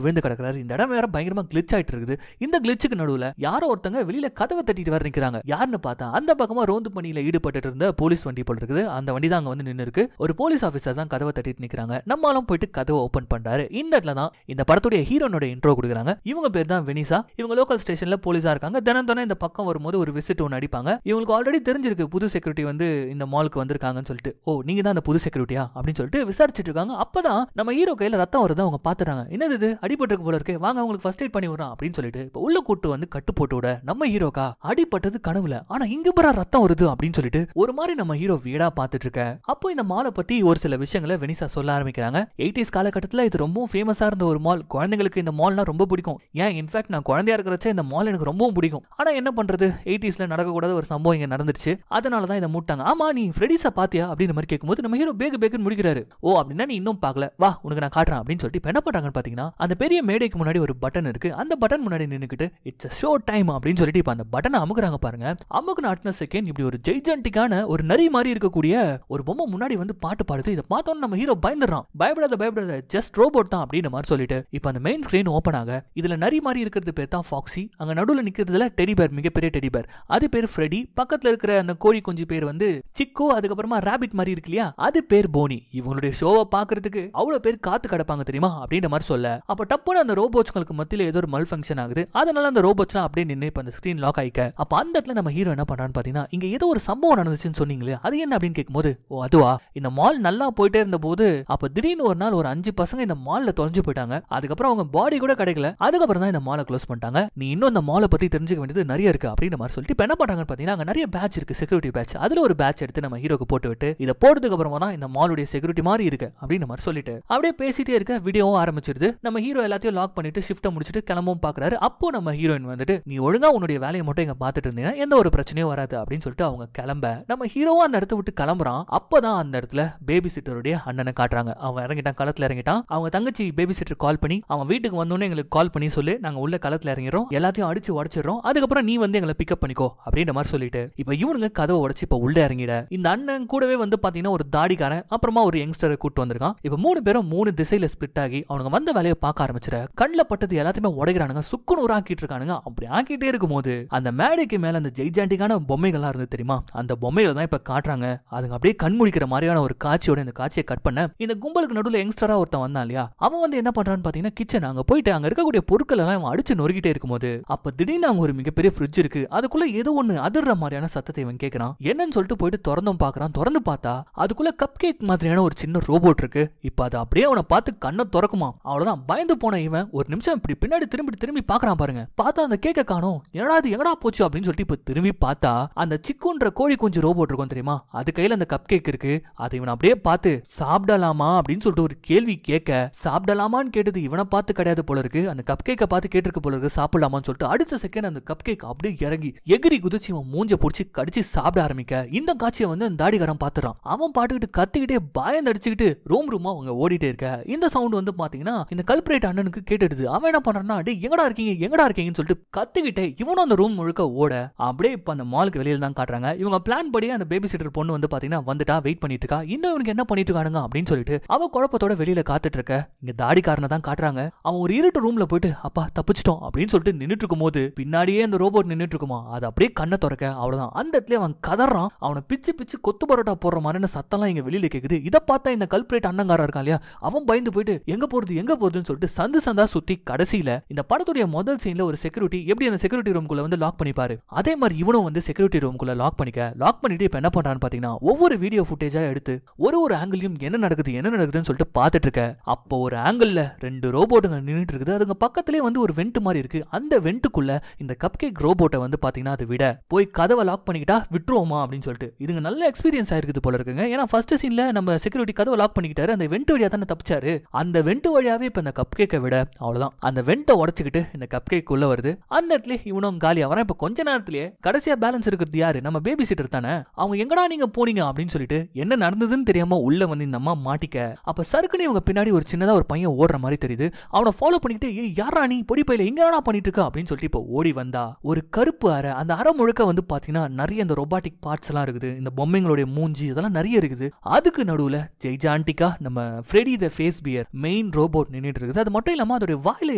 விழுந்து கிடக்குறாரு. இந்த இடம் வேற பயங்கரமா கிளிச் ஆயிட்டு இருக்குது. இந்த கிளிச்சுக்கு நடுவுல யாரோ ஒருத்தங்க வெளியில கதவை தட்டிட்டு வர நிக்கிறாங்க. யாருன்னு பார்த்தா அந்த பக்கமா ரோந்து பணியில ஈடுபட்டு இருந்த போலீஸ் வண்டி போல இருக்குது. அந்த வண்டி தான் அங்க வந்து நின்று இருக்கு. ஒரு போலீஸ் ஆபீசர் தான் கதவை தட்டிட்டு நிக்கிறாங்க. நம்மளும் போயிட்டு கதவை ஓபன் பண்றாரு. இந்த இடத்துல தான் இந்த படத்துடைய ஹீரோனோட இன்ட்ரோ கொடுக்குறாங்க. இவங்க பேர் தான் வெனிசா. இவங்க லோக்கல் ஸ்டேஷன்ல போலீஸா இருக்காங்க. தினம் தினம் இந்த பக்கம் வரும்போது ஒரு விசிட் ஒன்று அடிப்பாங்க. இவங்களுக்கு ஆல்ரெடி தெரிஞ்சிருக்கு புது செக்யூரிட்டி வந்து இந்த மாலுக்கு வந்திருக்காங்கன்னு சொல்லிட்டு. ஓ நீங்க தான் அந்த புது செக்யூரிட்டியா அப்படின்னு சொல்லிட்டு விசாரிச்சுட்டு இருக்காங்க. அப்பதான் நம்ம ஹீரோ கையில ரத்தம் வருது. அவங்க பாத்துறாங்க. என்னது இது அடிபட்டிருக்கு போல இருக்கு, வாங்க உங்களுக்கு ஃபர்ஸ்ட் எய்ட் பண்ணி விடுறோம் அப்படின்னு சொல்லிட்டு இப்ப உள்ள கூட்டு வந்து கட்டு போட்டு விட நம்ம ஹீரோக்கா அடிபட்டது கனவுல, ஆனா இங்க பரா ரத்தம் வருது அப்படின்னு சொல்லிட்டு ஒரு மாதிரி நம்ம ஹீரோ வீடா பாத்துட்டு இருக்க. அப்போ இந்த மாலை பத்தி ஒரு சில விஷயங்களை வெனிசா சொல்ல ஆரம்பிக்கிறாங்க. 80s காலகட்டத்தில் இது ரொம்ப ஃபேமஸா இருந்த ஒரு மால். குழந்தைங்களுக்கு இந்த மால்னா ரொம்ப பிடிக்கும். ஏன் இன்ஃபேக்ட் நான் குழந்தையா இருக்கிறச்சே இந்த மால் எனக்கு ரொம்பவும் பிடிக்கும். ஆனா என்ன பண்றது, 80sல நடக்கக்கூடாத ஒரு சம்பவம் இங்க நடந்துருச்சு, அதனாலதான் இதை மூட்டாங்க. ஆமா நீ ஃப்ரெடிஸா பாத்தியா அப்படின்னு மாதிரி கேட்கும்போது நம்ம ஹீரோ பேக்குன்னு முடிக்கிறாரு. ஓ அப்படின்னா நீ இன்னும் பார்க்கல, வா உனக்கு நான் காட்டுறேன் அப்படின்னு சொல்லிட்டு என்ன பண்றாங்கன்னு பாத்தீங்கன்னா அந்த பெரிய மேடைக்கு முன்னாடி ஒரு பட்டன் இருக்கு. அந்த பட்டன் முன்னாடி நின்னுக்கிட்டு இட்ஸ் ஷோ டைம் அப்படின்னு சொல்லிட்டு இப்ப அந்த பட்டனை அமுக்குறாங்க பாருங்க. அமுக்குன அடுத்த செகண்ட் இப்படி ஒரு ஜெய்ஜென்டிக்கான ஒரு நரி மாதிரி இருக்கக்கூடிய ஒரு பொம்மை முன்னாடி வந்து பாட்டு பாடுது. இதை பார்த்தோன்னு நம்ம ஹீரோ பயந்துறான். பயப்படாத ஜஸ்ட் ரோபோட் தான் அப்படின்னு மாதிரி சொல்லிட்டு இப்ப அந்த மெயின் ஸ்கிரீன் ஓபன் ஆக இதுல நரி மாதிரி இருக்கிறது பேர் தான் ஃபாக்ஸி. அங்க நடுவுல நிக்கிறதுல டெடிபேர், மிகப்பெரிய டெடிபேர், அது பேர் ஃப்ரெடி. பக்கத்துல இருக்கிற அந்த கோழி குஞ்சு பேர் வந்து சிக்கோ. அதுக்கப்புறமா ராபிட் மாதிரி இருக்கு இல்லையா, அது பேர் போனி. இவங்களுடைய ஷோவை பாக்குறதுக்கு அவ்வளவு பேர் காத்து கிடப்பாங்க தெரியுமா அப்படின்ற மாதிரி சொல்ல அப்ப டப்புன்னு அந்த ரோபோட்ஸ்களுக்கு மத்தியில ஏதோ ஒரு மல் ஃபங்க்ஷன் ஆகுது. அதனால அந்த ரோபோட்ஸ்லாம் அப்படியே நின்று இப்ப அந்த ஸ்கிரீன் லாக் ஆயிக்க அப்ப அந்த இடத்துல நம்ம ஹீரோ என்ன பண்றான்னு பாத்தீங்கன்னா இங்க ஏதோ ஒரு சம்பவம் நடந்துச்சுன்னு சொன்னீங்களே, அது என்ன அப்படின்னு கேட்கும்போது ஓ அதுவா, இந்த மால் நல்லா போயிட்டே இருந்த போது அப்ப திடீர்னு ஒரு நாள் ஒரு 5 பசங்க இந்த மால்ல தொலைஞ்சு போயிட்டாங்க. அதுக்கப்புறம் அவங்க பாடி கூட கிடைக்கல. அதுக்கப்புறம் தான் இந்த மாலை க்ளோஸ் பண்ணிட்டாங்க. நீ இன்னும் இந்த மாலை பத்தி தெரிஞ்சுக்க வேண்டியது நிறைய இருக்கு அப்படின்ற மாதிரி சொல்லிட்டு இப்ப என்ன பண்றாங்கன்னு பாத்தீங்கன்னா அங்க நிறைய பேட்ச் இருக்கு, செக்யூரிட்டி பேட்ச். அதுல ஒரு பேட்ச் எடுத்து நம்ம ஹீரோக்கு போட்டு விட்டு இதை போட்டதுக்கு அப்புறமா தான் இந்த மாலுடைய செக்யூரிட்டி மாதிரி இருக்கு அப்படின்ற மாதிரி சொல்லிட்டு அப்படியே பேசிட்டே இருக்க வீடியோவும் ஆரம்பிச்சிருது. நம்ம ஹீரோ எல்லாத்தையும் லாக் பண்ணிட்டு ஷிஃப்ட்டை முடிச்சுட்டு கிளம்பவும் பாக்குறாரு. அப்போ நம்ம ஹீரோயின் வந்துட்டு நீ ஒழுங்கா உன்னுடைய வேலையை மட்டும் இங்க பாத்துட்டு இருந்தீங்கன்னா எந்த ஒரு பிரச்சனையும் வராது அப்படின்னு சொல்லிட்டு அவங்க கிளம்ப நம்ம ஹீரோவா அந்த இடத்த விட்டு கிளம்புறான். அப்பதான் அந்த இடத்துல பேபி சிட்டருடைய அண்ணனை காட்டுறாங்க. அவன் இறங்கிட்டான், களத்துல இறங்கிட்டான். அவங்க தங்கச்சி பேபி சிட்டர் கால் பண்ணி அவன் வீட்டுக்கு வந்தோடனே எங்களுக்கு கால் பண்ணி சொல்லு, நாங்க உள்ள களத்துல இறங்கிறோம், எல்லாத்தையும் அடிச்சு உடச்சிடறோம், அதுக்கப்புறம் நீ வந்து எங்களை பிக்கப் பண்ணிக்கோ அப்படின்ற மாதிரி சொல்லிட்டு இப்ப இவனுங்க கதவை உடச்சு இப்ப உள்ள இறங்கிட இந்த அண்ணன் கூடவே வந்து பாத்தீங்கன்னா ஒரு தாடிக்காரன் அப்புறமா ஒரு யங்ஸ்டரை கூட்டு வந்திருக்கான். இப்ப 3 பேரும் 3 திசையில ஸ்பிளிட் ஆகி அவனுங்க வந்த வேலையை பார்க்க ஆரம்பிச்சிட கண்ணில் பட்டது எல்லாத்தையுமே உடைக்கிறானுங்க, சுக்குநூறு ஆக்கிட்டு இருக்கானுங்க. அப்படி ஆக்கிட்டே இருக்கும் போது அந்த மேடைக்கு மேல அந்த ஜெய்ஜாண்டிக்கான பொம்மைகள்லாம் இருந்து தெரியுமா, அந்த பொம்மைகள் தான் இப்ப காட்டுறாங்க. அதுங்க அப்படியே கண் முடிக்கிற மாதிரியான ஒரு காட்சியோட இந்த காட்சியை கட் பண்ண இந்த கும்பலுக்கு நடுவில் யங்ஸ்டரா ஒருத்தன் வந்தான் இல்லையா, அவன் வந்து என்ன பண்றான்னு பாத்தீங்கன்னா கிச்சன் அங்க போயிட்டு அங்க இருக்கக்கூடிய பொருட்கள் எல்லாம் அவன் அடிச்சு நொறுக்கிட்டே இருக்கும்போது அப்ப திடீர்னு அங்க ஒரு மிகப்பெரிய ஃப்ரிட்ஜ் இருக்கு, அதுக்குள்ள ஏதோ ஒண்ணு அதிர்ற மாதிரியான சத்தத்தை இவன் கேட்கறான். என்னன்னு சொல்லிட்டு போயிட்டு திறந்தும் பாக்குறான். திறந்து பார்த்தா அதுக்குள்ள கப் கேக் மாதிரியான ஒரு சின்ன ரோபோட் இருக்கு. இப்ப அது அப்படியே அவனை பார்த்து கண்ணை திறக்குமா. அவ்வளவுதான், பயந்து போன இவன் ஒரு நிமிஷம் இப்படி பின்னாடி திரும்பி பாக்குறான் பாருங்க. பார்த்தா அந்த கேக்க காணோம். என்னடா இது எங்கடா போச்சு அப்படின்னு சொல்லிட்டு இப்ப திரும்பி பார்த்தா அந்த சிக்குன்ற கோழி குஞ்சு ரோபோட் இருக்கும் தெரியுமா, அது கையில அந்த கப் கேக் இருக்கு. அதை இவன் அப்படியே பார்த்து சாப்பிடலாமா அப்படின்னு சொல்லிட்டு ஒரு கேள்வி கேட்க, சாப்பிடலாமான்னு கேட்டது இவனை பார்த்து கிடையாது போல இருக்கு, அந்த கப் கேக்க பார்த்து கேட்டிருக்கு போல இருக்கு சாப்பிடலாமான்னு சொல்லிட்டு அடுத்த செகண்ட் அந்த கப் கேக் அப்படியே இறங்கி எகிரி குதிச்சு அவன் மூஞ்ச பிடிச்சி கடிச்சு சாப்பிட ஆரம்பிக்க இந்த காட்சியை வந்து அந்த தாடிகாரன் பாத்துறான். அவன் பாட்டுக்கிட்டு கத்திக்கிட்டே பயந்து அடிச்சுக்கிட்டு ரூமா அவங்க ஓடிட்டே இருக்க இந்த சவுண்ட் வந்து பாத்தீங்கன்னா இந்த கல்பிரேட் அண்ணனுக்கு கேட்டுடுது. அவன் என்ன பண்றான்னா டேய் எங்கடா இருக்கீங்கன்னு சொல்லிட்டு கத்திக்கிட்டே இவனும் அந்த ரூம் முழுக்க ஓட அப்படியே இப்ப அந்த மாலுக்கு வெளியில தான் காட்டுறாங்க. இவங்க பிளான் படி அந்த பேபி சிட்டர் பொண்ணு வந்து பாத்தீங்கன்னா வந்துட்டா வெயிட் பண்ணிட்டு இருக்கா. இன்னும் இவனுக்கு என்ன பண்ணிட்டு இருக்கானுங்க அப்படின்னு சொல்லிட்டு அவ குழப்பத்தோட வெளியில காத்துட்டு இருக்க இங்க தாடிக்காரனை தான் காட்டுறாங்க. அவன் ஒரு இருட்டு ரூம்ல போயிட்டு அப்பா தப்பிச்சிட்டோம் அப்படின்னு சொல்லிட்டு நின்னுட்டு இருக்கும் போது பின்னாடியே அந்த ரோபோட் நின்னுட்டு இருக்குமா, அது அப்படியே கண்ணை திறக்க அவ்வளவுதான். அந்த இடத்துல அவன் கதறான். அவனை பிச்சு கொத்து பரோட்டா போடுற மாதிரியான சத்தம்லாம் இங்க வெளியில கேக்குது. இதை பார்த்தா இந்த கல்பிரேட் அண்ணங்காரா இருக்கான் இல்லையா, அவன் பயந்து போயிட்டு எங்க போறதுன்னு சொல்லிட்டு சந்தா சுத்தி கடைசியில இந்த படத்துடைய முதல் சீன்ல ஒரு செக்யூரிட்டி எப்படி அந்த செக்யூரிட்டி ரூம்குள்ள வந்து லாக் பண்ணிப்பாரு, அதே மாதிரி இவனும் வந்து செக்யூரிட்டி ரூம்குள்ள லாக் பண்ணிட்டு இப்ப என்ன பண்றான்னு பாத்தீங்கன்னா ஒவ்வொரு வீடியோ ஃபுட்டேஜா எடுத்து ஒரு ஆங்கிளையும் என்ன நடக்குதுன்னு சொல்லிட்டு பாத்துட்டு இருக்க. அப்போ ஒரு ஆங்கிள் 2 ரோபோட்டுங்க நின்னுட்டு இருக்குது. அதுங்க பக்கத்திலே வந்து ஒரு வெண்ட் மாதிரி இருக்கு. அந்த வெண்ட்டுக்குள்ள இந்த கப் கேக் ரோபோட்டை வந்து பாத்தீங்கன்னா அது விட போய் கதவை லாக் பண்ணிக்கிட்டா விட்டுருவோமா அப்படின்னு சொல்லிட்டு இதுங்க நல்ல எக்ஸ்பீரியன்ஸ் ஆயிருக்குது போல இருக்குங்க. ஏன்னா ஃபர்ஸ்ட் சீன்ல நம்ம செக்யூரிட்டி கதவை லாக் பண்ணிக்கிட்டாரு, அந்த வெண்ட் வழியா தானே தப்பிச்சாரு. அந்த வெண்ட் வழியாவே இப்ப இந்த கப் கேக்கை விட அவ்வளவுதான் அந்த வெண்ட்டை உடைச்சுக்கிட்டு இந்த கப் கேக் உள்ள வருது. அந்த இடத்துல இவனும் காலியா வரான். இப்ப கொஞ்ச நேரத்திலேயே கடைசியா பேலன்ஸ் இருக்கிறது யாரு, நம்ம பேபி சிட்டர் தானே. அவங்க எங்கடா நீங்க போனீங்க அப்படின்னு சொல்லிட்டு என்ன நடந்ததுன்னு தெரியாம உள்ள வந்து இந்த அம்மா மாட்டிக்க அப்ப சறுக்குன்னு இவங்க பின்னாடி ஒரு சின்னதா ஒரு பையன் ஓடுற மாதிரி தெரியுது. அவனை ஃபாலோ பண்ணிக்கிட்டு யாரா நீ பொடி பையில எங்க பண்ணிட்டு இருக்க அப்படின்னு சொல்லிட்டு இப்ப ஓடி வந்தா ஒரு கருப்பு அறை. அந்த அறை முழுக்க வந்து பாத்தீங்கன்னா நிறைய இந்த ரொபாட்டிக் பார்ட்ஸ் எல்லாம் இருக்குது. இந்த பொம்மைங்களுடைய மூஞ்சி அதெல்லாம் நிறைய இருக்குது. அதுக்கு நடுவுல ஜெய்ஜாண்டிகா நம்ம Freddy the Fazbear main robot நின்னுட்டு இருக்குது. அது மட்டும் இல்லாம அதோட வாயில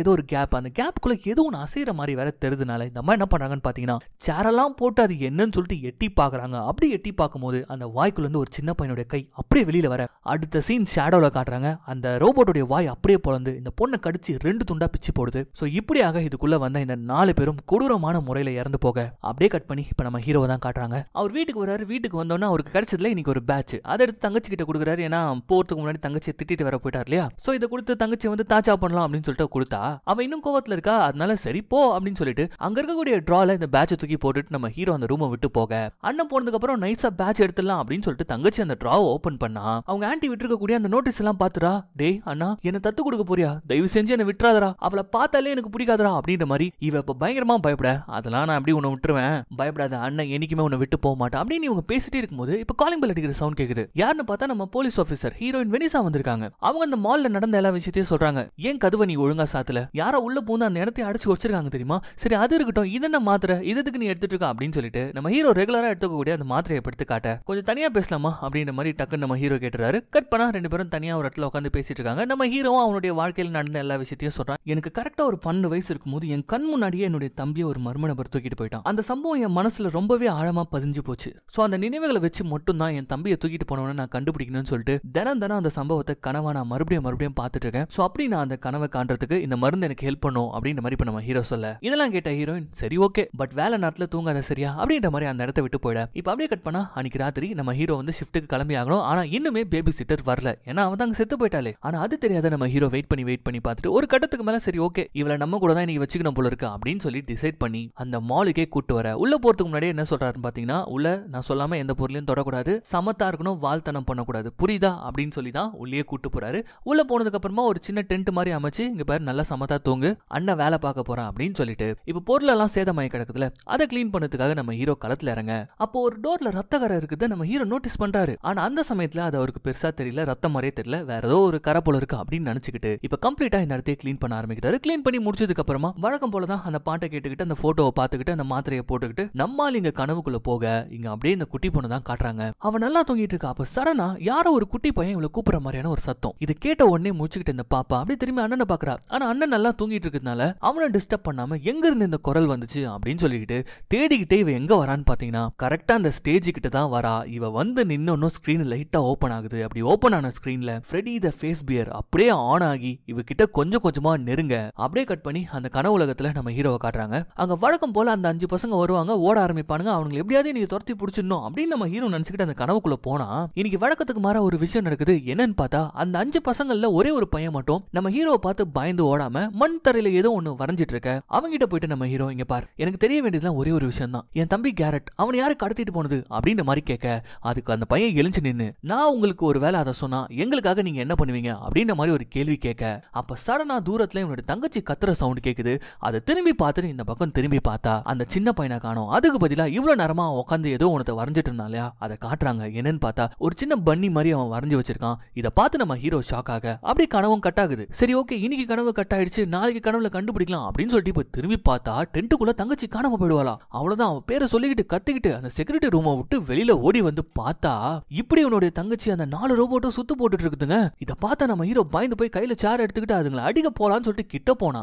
ஏதோ ஒரு கேப், அந்த கேப்புக்குள்ள ஏதோ ஒன்று அசைற மாதிரி வேற தெரிதுனால இந்த அம்மா என்ன பண்றாங்கன்னு பாத்தீங்கன்னா சேரெல்லாம் போட்டு அது என்னன்னு சொல்லிட்டு எட்டி பாக்குறாங்க. அப்படி எட்டி பார்க்கும்போது அந்த வாய்க்குள்ள இருந்து ஒரு சின்ன பையனுடைய கை அப்படியே வெளியில வர அடுத்த சீன் ஷேடோல காட்டுறாங்க. அந்த ரோபோட்டுடைய வாய் அப்படியே பொளந்து இந்த பொண்ணை கடிச்சு 2 துண்டா பிச்சு போடுது. சோ இப்படியாக இதுக்குள்ள வந்த இந்த 4 பேரும் கொடூரமான முறையில இறந்து போக அப்படியே கட் பண்ணி இப்ப நம்ம ஹீரோவை தான் காட்டுறாங்க. அவர் வீட்டுக்கு வராரு. வீட்டுக்கு வந்தோன்னா அவருக்கு கிடைச்சதுல இன்னைக்கு ஒரு பேட்ச், அதை எடுத்து தங்கச்சி கிட்ட கொடுக்குறாரு. ஏன்னா போறதுக்கு முன்னாடி தங்கச்சியை திட்டிட்டு வர போயிட்டார் இல்லையா. சோ இதை கொடுத்து தங்கச்சி வந்து தாச்சா பண்ணலாம் அப்படின்னு சொல்லிட்டு கொடுத்தா அவ இன்னும் கோவத்துல இருக்கா. அதனால சரி போ அப்படின்னு சொல்லிட்டு அங்க இருக்கக்கூடிய டிரால இந்த பேட்சை தூக்கி போட்டுட்டு நம்ம ஹீரோ அந்த ரூமை விட்டு போக அண்ணன் போனதுக்கு அப்புறம் நைஸா பேட்ச் எடுத்துடலாம் அப்படின்னு சொல்லிட்டு தங்கச்சி அந்த டிராவை ஓபன் பண்ணா அவங்க ஆன்ட்டி விட்டுருக்கக்கூடிய அந்த நோட்டீஸ் எல்லாம் பாத்துரா, டேய் அண்ணா என்ன தத்து கொடுக்க போறியா, தயவு செஞ்சு என்ன விட்டுறாதரா, அவளை பார்த்தாலே எனக்கு பிடிக்காதரா அப்படின்ற மாதிரி இவ இப்ப பயங்கரமா பயப்பட. அதெல்லாம் நான் அப்படி உன்னை விட்டுருவேன், பயப்படாத அண்ணன் என்னைக்குமே உன்னை விட்டு போக மாட்டேன் அப்படின்னு இவங்க பேசிட்டே இருக்கும்போது இப்ப காலிங் பெல் அடிக்கிற சவுண்ட் கேக்குது. யாருன்னு பார்த்தா நம்ம போலீஸ் ஆபீசர் ஹீரோயின் வெனிசா வந்திருக்காங்க. அவங்க அந்த மால்ல நடந்த எல்லா விஷயத்தையும் சொல்றாங்க. ஏன் கதவை நீ ஒழுங்கா சாத்தல, யாரா உள்ள பூந்து அந்த இடத்தை அடிச்சு வச்சிருக்காங்க தெரியுமா, சரி அது இருக்கட்டும், இதென்ன மாத்திரை இதுக்கு நீ எடுத்துட்டு இருக்க அப்படின்னு சொல்லிட்டு நம்ம ஹீரோ ரெகுலரா எடுத்துக்கக்கூடிய அந்த மாத்திரையை எடுத்து காட்ட கொஞ்சம் தனியா பேசலாமா அப்படின்ற மாதிரி டக்குன்னு நம்ம ஹீரோ கேட்டுறாரு. கட் பண்ணா 2 பேரும் தனியா ஒரு இடத்துல உட்காந்து பேசிட்டு இருக்காங்க. நம்ம ஹீரோவும் அவனுடைய வாழ்க்கையில் நடந்த எல்லா விஷயத்தையும் சொல்றான். எனக்கு கரெக்டா ஒரு 12 வயசு இருக்கும்போது என் கண் முன்னாடியே என்னுடைய தம்பியை ஒரு மர்ம நபர் தூக்கிட்டு போயிட்டான். அந்த சம்பவம் என் மனசுல ரொம்பவே ஆழமா பதிஞ்சு போச்சு. சோ அந்த நினைவுகளை வச்சு மட்டும் தான் என் தம்பியை தூக்கிட்டு போனவன நான் கண்டுபிடிக்கணும்னு சொல்லிட்டு தினம் அந்த சம்பவத்தை கனவா நான் மறுபடியும் பார்த்துட்டு இருக்கேன். சோ அப்படி நான் அந்த கனவை காண்றதுக்கு இந்த மருந்து எனக்கு ஹெல்ப் பண்ணும் அப்படின்ற மாதிரி இப்ப நம்ம ஹீரோ சொல்ல இதெல்லாம் கேட்ட ஹீரோயின் சரி ஓகே பட் வேலை நேரத்துல தூங்காத சரியா அப்படின்ற மாதிரி அந்த இடத்தை விட்டு போயிட. இப்ப அப்படியே கட் பண்ணா அன்னைக்கு ராத்திரி நம்ம ஹீரோ வந்து ஷிஃப்ட்டுக்கு கிளம்பி ஆகணும். ஆனா இன்னுமே பேபி சிட்டர் வரல. ஏன்னா அவன் தான் செத்து போயிட்டாலே. ஆனா அது தெரியாத நம்ம ஹீரோ வெயிட் பண்ணி பார்த்துட்டு ஒரு கட்டத்துக்கு மேல சரி ஓகே இவளை நம்ம கூட தான் இன்னைக்கு வச்சுக்கணும் போல இருக்கு அப்படின்னு சொல்லி டிசைட் பண்ணி அந்த மாலுக்கே கூட்டு வர. உள்ள போறதுக்கு முன்னாடி என்ன சொல்றாருன்னு பாத்தீங்கன்னா உள்ள நான் சொல்லாம எந்த பொருளையும் தொடக்கூடாது, சமத்தா இருக்கணும், வாழ்த்தனம் பண்ணக்கூடாது, புரியுதா அப்படின்னு சொல்லி தான் உள்ளே கூட்டு போறாரு. உள்ள போனதுக்கு அப்புறமா ஒரு சின்ன டென்ட் மாதிரி அமைச்சு இங்க பாரு நல்லா சமத்தா தூங்கு, அண்ணன் வேலை பார்க்க போறான் அப்படின்னு சொல்லிட்டு இப்ப பொருள் எல்லாம் சேதமாயி கிடக்குதுல, அதை கிளீன் பண்ணதுக்காக நம்ம ஹீரோ களத்துல இறங்க. அப்போ ஒரு டோர்ல ரத்த கரை இருக்குது நம்ம ஹீரோ நோட்டீஸ் பண்றாரு. ஆனா அந்த சமயத்துல அது அவருக்கு பெருசா தெரியல, ரத்தம் மாதிரியே தெரியல, வேற ஏதோ ஒரு கரை போல இருக்கு அப்படின்னு நினைச்சுக்கிட்டு இப்ப கம்ப்ளீட்டா இந்த இடத்தையே கிளீன் பண்ண ஆரம்பிக்கிறாரு. கிளீன் பண்ணி முடிச்சதுக்கு அப்புறமா வழக்கம் போலதான் அந்த பாட்டை கேட்டுக்கிட்டு அந்த போட்டோவை பார்த்துக்கிட்டு அந்த மாத்திரையை போட்டுக்கிட்டு நம்மால் இங்க கனவுக்குள்ள போக இங்க அப்படியே இந்த குட்டி பொண்ணு தான் காட்டுறாங்க. அவ நல்லா தூங்கிட்டு இருக்கா. அப்ப சடனா யாரோ ஒரு குட்டி பையன் இவளை கூப்பிடுற மாதிரியான ஒரு சத்தம். இது கேட்ட உடனே முடிச்சுக்கிட்டு இந்த பாப்பா அப்படி திரும்பி அண்ணனை பாக்குறா. ஆனா அண்ணன் நல்லா தூங்கிட்டு இருக்கிறதுனால அவனை டிஸ்டர்ப் பண்ணாம எங்க இருந்து இந்த குரல் வந்துச்சு அப்படின்னு சொல்லிக்கிட்டு தேடிக்கிட்டே இவ எங்க வரான்னு பாத்தீங்கன்னா கரெக்டா அந்த ஸ்டேஜ் கிட்ட தான் வரா. இவ வந்து நின்னு ஸ்கிரீன் லைட்டா ஓபன் ஆகுது. அப்படி ஓபன் ஆன ஸ்கிரீன்ல ஃப்ரெடி த ஃபேஸ் பியர் அப்படியே ஆன் ஆகி இவ கிட்ட கொஞ்சம் கொஞ்சமா நெருங்க. அப்படியே கட் பண்ணி அந்த கனவு உலகத்துல நம்ம ஹீரோவை காட்டுறாங்க. அங்க வழக்கம் போல அந்த 5 பசங்க வருவாங்க, ஓட ஆரம்பிப்பானுங்க. அவங்களை எப்படியாவது நீங்க துரத்தி பிடிச்சிடணும் அப்படின்னு நம்ம ஹீரோ நினைச்சுக்கிட்டு அந்த கனவுக்குள்ள போனா இன்னைக்கு வழக்கத்துக்கு மாற ஒரு விஷயம் நடக்குது. என்னன்னு பார்த்தா அந்த 5 பசங்கள்ல ஒரே ஒரு பையன் மட்டும் நம்ம ஹீரோவை பார்த்து பயந்து ஓடாம மண் தரையில ஏதோ ஒண்ணு வரைஞ்சிட்டு இருக்க. அவங்கிட்ட போயிட்டு நம்ம ஹீரோ, இங்க பாரு, எனக்கு தெரிய வேண்டியதுலாம் ஒரே ஒரு விஷயம் தான். என் தம்பி கேரட் அவன் யாரு கடத்திட்டு போனது அப்படின்ற மாதிரி கேட்க, அதுக்கு அந்த பையன் எழுந்து நின்னு, நான் உங்களுக்கு ஒரு வேலை அதை சொன்னா எங்களுக்காக நீங்க என்ன பண்ணுவீங்க அப்படின்ற மாதிரி ஒரு கேள்வி கேட்க, அப்ப சடனா தூரத்துல இவனோட தங்கச்சி கத்துற சவுண்ட் கேக்குது. அதை திரும்பி பார்த்துட்டு இந்த பக்கம் திரும்பி பார்த்தா அந்த சின்ன பையனை காணோம். அதுக்கு பதிலா இவ்வளவு நேரமா உட்காந்து ஏதோ ஒன்னத்தை வரைஞ்சிட்டு இருந்தாலையா அதை காட்டுறாங்க. என்னன்னு பார்த்தா ஒரு சின்ன பன்னி மாதிரி அவன் வரைஞ்சு வச்சிருக்கான். இதை பார்த்து நம்ம ஹீரோ ஷாக் ஆக அப்படி கனவும் கட் ஆகுது. சரி ஓகே, இன்னைக்கு கனவு கட் ஆயிடுச்சு, நாளைக்கு கனவுல கண்டுபிடிக்கலாம் அப்படின்னு சொல்லிட்டு இப்ப திரும்பி பார்த்தா டென்ட்டுக்குள்ள தங்கச்சி காணாம போயிடுவாளா. அவ்வளவுதான், அவன் பேரை சொல்லிக்கிட்டு கத்திக்கிட்டு அந்த செக்யூரிட்டி ரூமை விட்டு வெளியில ஓடி வந்து பார்த்தா இப்படி உன்னுடைய தங்கச்சி அந்த 4 ரோபோட்டும் சுத்து போட்டுட்டு இருக்குதுங்க. இதை பார்த்தா நம்ம ஹீரோ பயந்து போய் கையில சேர் எடுத்துக்கிட்டு அதுங்களை அடிக்க போலான்னு சொல்லிட்டு கிட்ட போனா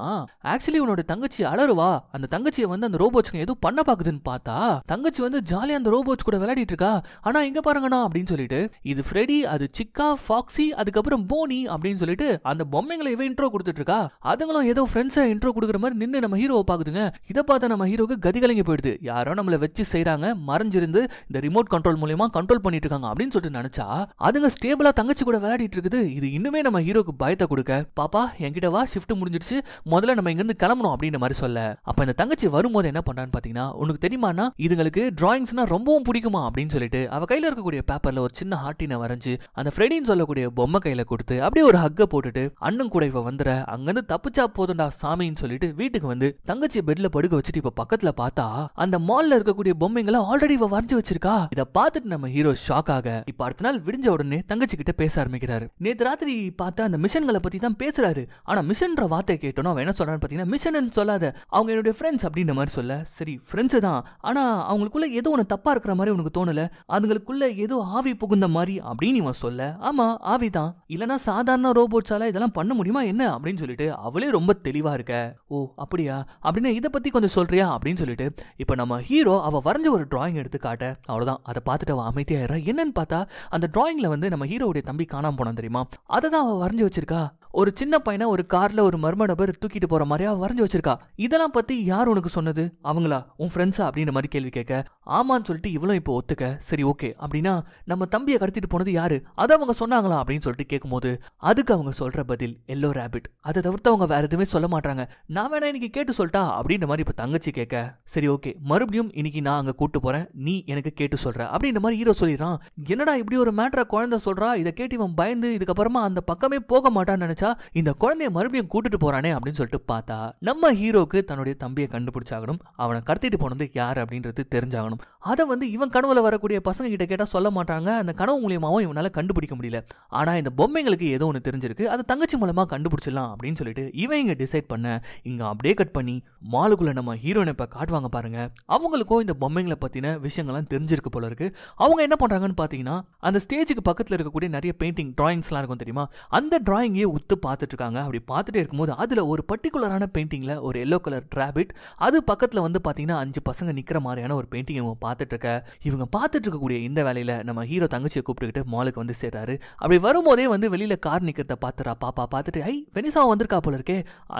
ஆக்சுவலி உன்னோட தங்கச்சி அலறுவா. அந்த தங்கச்சியை வந்து அந்த ரோபோட்ஸ்க்கு ஏதோ பண்ண பாக்குதுன்னு பார்த்தா தங்கச்சி வந்து ஜாலியா அந்த ரோபோட்ஸ் கூட விளையாடிட்டு இருக்கா. ஆனா இங்க பாருங்கண்ணா அப்படின்னு சொல்லிட்டு இது ஃப்ரெடி, அது சிக்கா, ஃபாக்ஸி, அதுக்கப்புறம் போனி அப்படின்னு சொல்லிட்டு அந்த பொம்மைங்களை இவ இன்ட்ரோ கொடுத்துட்டு இருக்கா. அதுங்களும் ஏதோ ஃப்ரெண்ட்ஸை இன்ட்ரோ கொடுக்குற மாதிரி நின்று நம்ம ஹீரோவை பாக்குதுங்க. இதை பார்த்தா நம்ம ஹீரோக்கு கதி கலங்கி போயிடுது. யாரோ நம்மளை வச்சு செய்யறாங்க, மறைஞ்சிருந்து இந்த ரிமோட் கண்ட்ரோல் மூலமா கண்ட்ரோல் பண்ணிட்டு இருக்காங்க அப்படின்னு சொல்லிட்டு நினைச்சா அதுங்க ஸ்டேபிளா தங்கச்சி கூட விளையாடிட்டு இருக்குது. இது இன்னுமே நம்ம ஹீரோக்கு பயத்தை கொடுக்க, பாப்பா என்கிட்ட வா, ஷிஃப்ட் முடிஞ்சிடுச்சு, முதல்ல நம்ம இங்க இருந்து கிளம்பணும் அப்படின்ற மாதிரி சொல்ல, அப்ப இந்த தங்கச்சி வரும்போது என்ன பண்றான்னு பாத்தீங்கன்னா, உனக்கு தெரியுமாண்ணா இதுங்களுக்கு டிராயிங்ஸ்னா ரொம்பவும் பிடிக்குமா அப்படின்னு சொல்லிட்டு அவ கையில இருக்கக்கூடிய பேப்பர்ல ஒரு சின்ன ஹார்ட்டினை வரைஞ்சு அந்த ஃப்ரெடின்னு சொல்லக்கூடிய பொம்மை கையில கொடுத்து அப்படியே ஒரு ஹக்க போட்டுட்டு அண்ணன் கூட இவ வந்துற அங்கிருந்து தப்பிச்சா போதும்டா சாமின்னு சொல்லிட்டு வீட்டுக்கு வந்து தங்கச்சியை பெட்ல படுக்க வச்சுட்டு இப்ப பக்கத்துல பார்த்தா அந்த மால்ல இருக்கக்கூடிய பொம்மைங்களை ஆல்ரெடி இவ வரைஞ்சு வச்சிருக்கா. இத பார்த்துட்டு நம்ம ஹீரோ ஷாக் ஆக இப்ப அடுத்த நாள் விடிஞ்ச உடனே தங்கச்சி கிட்ட பேச ஆரம்பிக்கிறாரு. நேத்து ராத்திரி பார்த்தா அந்த மிஷன்களை பத்தி தான் பேசுறாரு. ஆனா மிஷன்ற வார்த்தை கேட்டோம் அவன் என்ன சொல்றான்னு பாத்தீங்கன்னா, மிஷன் சொல்லாத, அவங்க என்னுடைய ஃப்ரெண்ட்ஸ் அப்படின்ற மாதிரி சொல்ல, சரி ஃப்ரெண்ட்ஸ் தான், ஆனா அவங்களுக்குள்ள ஏதோ ஒன்னு தப்பா இருக்கிற மாதிரி உனக்கு தோணல, அதுங்களுக்குள்ள ஏதோ ஆவி புகுந்த மாதிரி அப்படின்னு இவன் சொல்ல, ஆமா ஆவிதான், இல்லனா சாதாரண ரோபோட்ஸால இதெல்லாம் பண்ண முடியுமா என்ன அப்படின்னு சொல்லிட்டு அவளே ரொம்ப தெளிவா இருக்க. ஓ அப்படியா, அப்படின்னா இதை பத்தி கொஞ்சம் சொல்றியா அப்படின்னு சொல்லிட்டு இப்ப நம்ம ஹீரோ அவ வரைஞ்ச ஒரு டிராயிங் எடுத்து காட்ட, அவ்வளவுதான், அதை பார்த்துட்டு அவ அமைதியாயிரா. என்னன்னு பார்த்தா அந்த டிராயிங்ல வந்து நம்ம ஹீரோவுடைய தம்பி காணாம போனான் தெரியுமா, அதை தான் அவ வரைஞ்சு வச்சிருக்கா. ஒரு சின்ன பையனை ஒரு கார்ல ஒரு மர்ம நபர் தூக்கிட்டு போற மாதிரியா வரைஞ்சு வச்சிருக்கா. இதெல்லாம் பத்தி யார் உனக்கு சொன்னது, அவங்களா உன் ஃப்ரெண்ட்ஸா அப்படின்ற மாதிரி கேள்வி கேட்க, ஆமான்னு சொல்லிட்டு இவளும் இப்போ ஒத்துக்க, சரி ஓகே அப்படின்னா நம்ம தம்பியை கடத்திட்டு போனது யாரு, அதை அவங்க சொன்னாங்களா அப்படின்னு சொல்லிட்டு கேட்கும்போது அதுக்கு அவங்க சொல்ற பதில் எல்லோ ரேபிட், அதை தவிர்த்து அவங்க வேற எதுவுமே சொல்ல மாட்டாங்க, நான் வேணா இன்னைக்கு கேட்டு சொல்லிட்டா அப்படின்ற மாதிரி இப்ப தங்கச்சி கேட்க, சரி ஓகே மறுபடியும் இன்னைக்கு நான் அங்க கூட்டு போறேன், நீ எனக்கு கேட்டு சொல்ற அப்படின்ற மாதிரி ஹீரோ சொல்லிடுறான். என்னடா இப்படி ஒரு மேட்டரை குழந்தை சொல்றா, இதை கேட்டு இவன் பயந்து இதுக்கப்புறமா அந்த பக்கமே போக மாட்டான்னு நினைச்சா இந்த குழந்தைய மறுபடியும் கூட்டிட்டு போறானே அப்படின்னு சொல்லிட்டு பார்த்தா நம்ம ஹீரோக்கு தன்னுடைய தம்பியை கண்டுபிடிச்சாகணும், அவனை கடத்திட்டு போனது யார் அப்படின்றது தெரிஞ்சாகணும். அதை வந்து இவன் கனவுல வரக்கூடிய பசங்க கிட்ட கேட்டா சொல்ல மாட்டாங்க, அந்த கனவு மூலியமாவும் இவனால கண்டுபிடிக்க முடியல. ஆனா இந்த பொம்மைங்களுக்கு ஏதோ ஒன்று தெரிஞ்சிருக்கு, அதை தங்கச்சி மூலமா கண்டுபிடிச்சிடலாம் அப்படின்னு சொல்லிட்டு இவன் இங்க டிசைட் பண்ண, இங்க அப்படியே கட் பண்ணி மாலுக்குள்ள நம்ம ஹீரோனை இப்ப காட்டுவாங்க பாருங்க. அவங்களுக்கும் இந்த பொம்மைங்களை பத்தின விஷயங்கள்லாம் தெரிஞ்சிருக்கு போல இருக்கு. அவங்க என்ன பண்றாங்கன்னு பாத்தீங்கன்னா, அந்த ஸ்டேஜுக்கு பக்கத்துல இருக்கக்கூடிய நிறைய பெயிண்டிங் டிராயிங்ஸ் எல்லாம் இருக்கும் தெரியுமா, அந்த டிராயிங்கே உத்து பார்த்துட்டு இருக்காங்க. அப்படி பார்த்துட்டே இருக்கும்போது அதுல ஒரு பர்டிகுலரான பெயிண்டிங்ல ஒரு எல்லோ கலர் ராபிட், அது பக்கத்துல வந்து பாத்தீங்கன்னா 5 பசங்க நிக்கிற மாதிரியான ஒரு பெயிண்டிங் இவங்க பார்த்துட்டு இருக்க. இவங்க பார்த்துட்டு இருக்கக்கூடிய இந்த வேலையில நம்ம ஹீரோ தங்கச்சியை கூப்பிட்டுக்கிட்டு மாலுக்கு வந்து சேர்றாரு. அப்படி வரும்போதே வந்து வெளியில கார் நிக்கிறத பாத்துறா பாப்பா, பார்த்துட்டு ஐ வெனிசா வந்திருக்கா போல இருக்கே,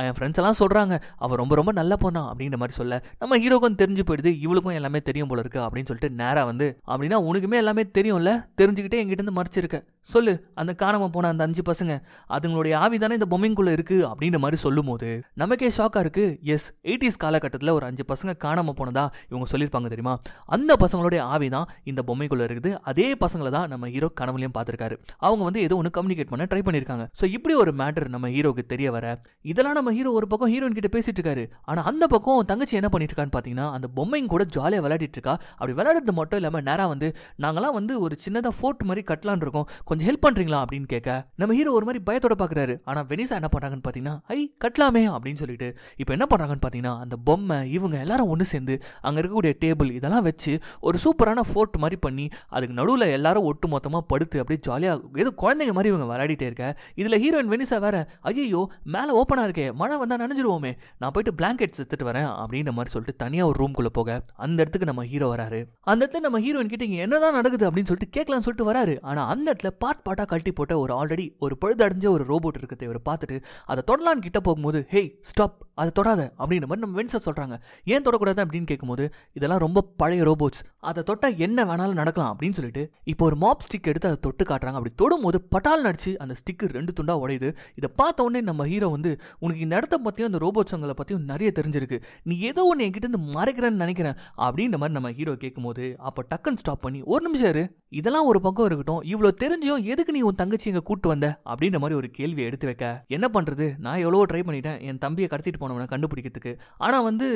என் ஃப்ரெண்ட்ஸ் எல்லாம் சொல்றாங்க அவ ரொம்ப ரொம்ப நல்ல பொண்ணா அப்படின்ற மாதிரி சொல்ல, நம்ம ஹீரோக்கும் தெரிஞ்சு போயிடுது, இவளுக்கும் எல்லாமே தெரியும் போல இருக்கு அப்படின்னு சொல்லிட்டு நேரா வந்து, அப்படின்னா உனக்குமே எல்லாமே தெரியும்ல, தெரிஞ்சுக்கிட்டே என்கிட்ட இருந்து மறைச்சிருக்க, சொல்லு அந்த காணாம போன அந்த 5 பசங்க அதுங்களுடைய ஆவி தானே இந்த பொம்மைக்குள்ள இருக்கு அப்படின்ற மாதிரி சொல்லும் போது நமக்கே ஷாக்கா இருக்கு. எஸ் 80s காலகட்டத்தில் ஒரு 5 பசங்க காணாம போனதா இவங்க சொல்லியிருப்பாங்க தெரியுமா. அந்த பசங்களுடைய ஆவி தான் இந்த பொம்மைக்குள்ள இருக்குது. அதே பசங்களை தான் நம்ம ஹீரோ கனவுலையும் பார்த்திருக்காரு. அவங்க வந்து ஏதோ ஒன்று கம்யூனிகேட் பண்ண ட்ரை பண்ணியிருக்காங்க. ஸோ இப்படி ஒரு மேட்டர் நம்ம ஹீரோக்கு தெரிய வர இதெல்லாம் நம்ம ஹீரோ ஒரு பக்கம் ஹீரோயின் கிட்ட பேசிட்டு இருக்காரு. ஆனா அந்த பக்கம் தங்கச்சி என்ன பண்ணிட்டு இருக்கான்னு பாத்தீங்கன்னா அந்த பொம்மைங்க கூட ஜாலியா விளையாடிட்டு இருக்கா. அப்படி விளையாடுறது மட்டும் இல்லாம நேரா வந்து நாங்கெல்லாம் வந்து ஒரு சின்னதா ஃபோர்ட் மாதிரி கட்டலான் இருக்கோம், கொஞ்சம் ஹெல்ப் பண்றீங்களா அப்படின்னு கேட்க நம்ம ஹீரோ ஒரு மாதிரி பயத்தோட பாக்குறாரு. ஆனா வெனிசா என்ன பண்றாங்கன்னு பாத்தீங்கன்னா கட்டலாமே அப்படின்னு சொல்லிட்டு இப்போ என்ன பண்றாங்கன்னு பாத்தீங்கன்னா அந்த பொம்மை இவங்க எல்லாரும் ஒன்று சேர்ந்து அங்க இருக்கக்கூடிய டேபிள் இதெல்லாம் வச்சு ஒரு சூப்பரான ஃபோர்ட் மாதிரி பண்ணி அதுக்கு நடுவில் எல்லாரும் ஒட்டு மொத்தமாக படுத்து அப்படியே ஜாலியாக ஏதோ குழந்தைங்க மாதிரி இவங்க விளையாடிட்டே இருக்க. இதில் ஹீரோயின் வெனிசா வேற ஐயோ மேலே ஓப்பனாக இருக்கே மழை வந்தால் நனைஞ்சிருவோமே, நான் போயிட்டு பிளாங்கெட்ஸ் எடுத்துட்டு வரேன் அப்படின்ற மாதிரி சொல்லிட்டு தனியாக ஒரு ரூம்குள்ளே போக அந்த இடத்துக்கு நம்ம ஹீரோ வராரு. அந்த இடத்துல நம்ம ஹீரோயின் கிட்ட இங்கே என்னதான் நடக்குது அப்படின்னு சொல்லிட்டு கேட்கலான்னு சொல்லிட்டு வராரு. ஆனால் அந்த இடத்துல பாட்டாக கழட்டி போட்ட ஒரு ஆல்ரெடி ஒரு பழுதடைஞ்ச ஒரு ரோபோட் இருக்கிறத இவர் பார்த்துட்டு அதை தொடலான்னு கிட்ட போகும்போது ஹே ஸ்டாப் அதை தொடாத அப்படின்ற மாதிரி நம்ம வெனிசா சொல்கிறாங்க. ஏன் தொடக்கூடாது அப்படின்னு கேட்கும்போது இதெல்லாம் ரொம்ப பழைய ரோபோட்ஸ், அதை தொட்டால் என்ன வேணாலும் நடக்கலாம் அப்படின்னு சொல்லிட்டு இப்போ ஒரு மாப் ஸ்டிக் எடுத்து அதை தொட்டு காட்டுறாங்க. அப்படி தொடும்போது பட்டால் நடிச்சு அந்த ஸ்டிக்கு 2 துண்டா உடையுது. இதை பார்த்த உடனே நம்ம ஹீரோ வந்து உனக்கு இந்த இடத்த பற்றியும் அந்த ரோபோட்ஸங்களை பற்றியும் நிறைய தெரிஞ்சிருக்கு, நீ ஏதோ ஒன்று என்கிட்ட இருந்து மறைக்கிறேன்னு நினைக்கிறேன் அப்படின்ற மாதிரி நம்ம ஹீரோ கேட்கும்போது அப்போ டக்குன்னு ஸ்டாப் பண்ணி ஒரு நிமிஷம் இரு, இதெல்லாம் ஒரு பக்கம் இருக்கட்டும், இவ்வளோ தெரிஞ்சும் எதுக்கு நீ உன் தங்கச்சி இங்கே கூட்டு வந்த அப்படின்ற மாதிரி ஒரு கேள்வியை எடுத்து வைக்க என்ன பண்ணுறது, நான் எவ்வளோ ட்ரை பண்ணிட்டேன் என் தம்பியை கடத்திட்டு போனவனை கண்டுபிடிக்கிறதுக்கு. ஆனால் வந்து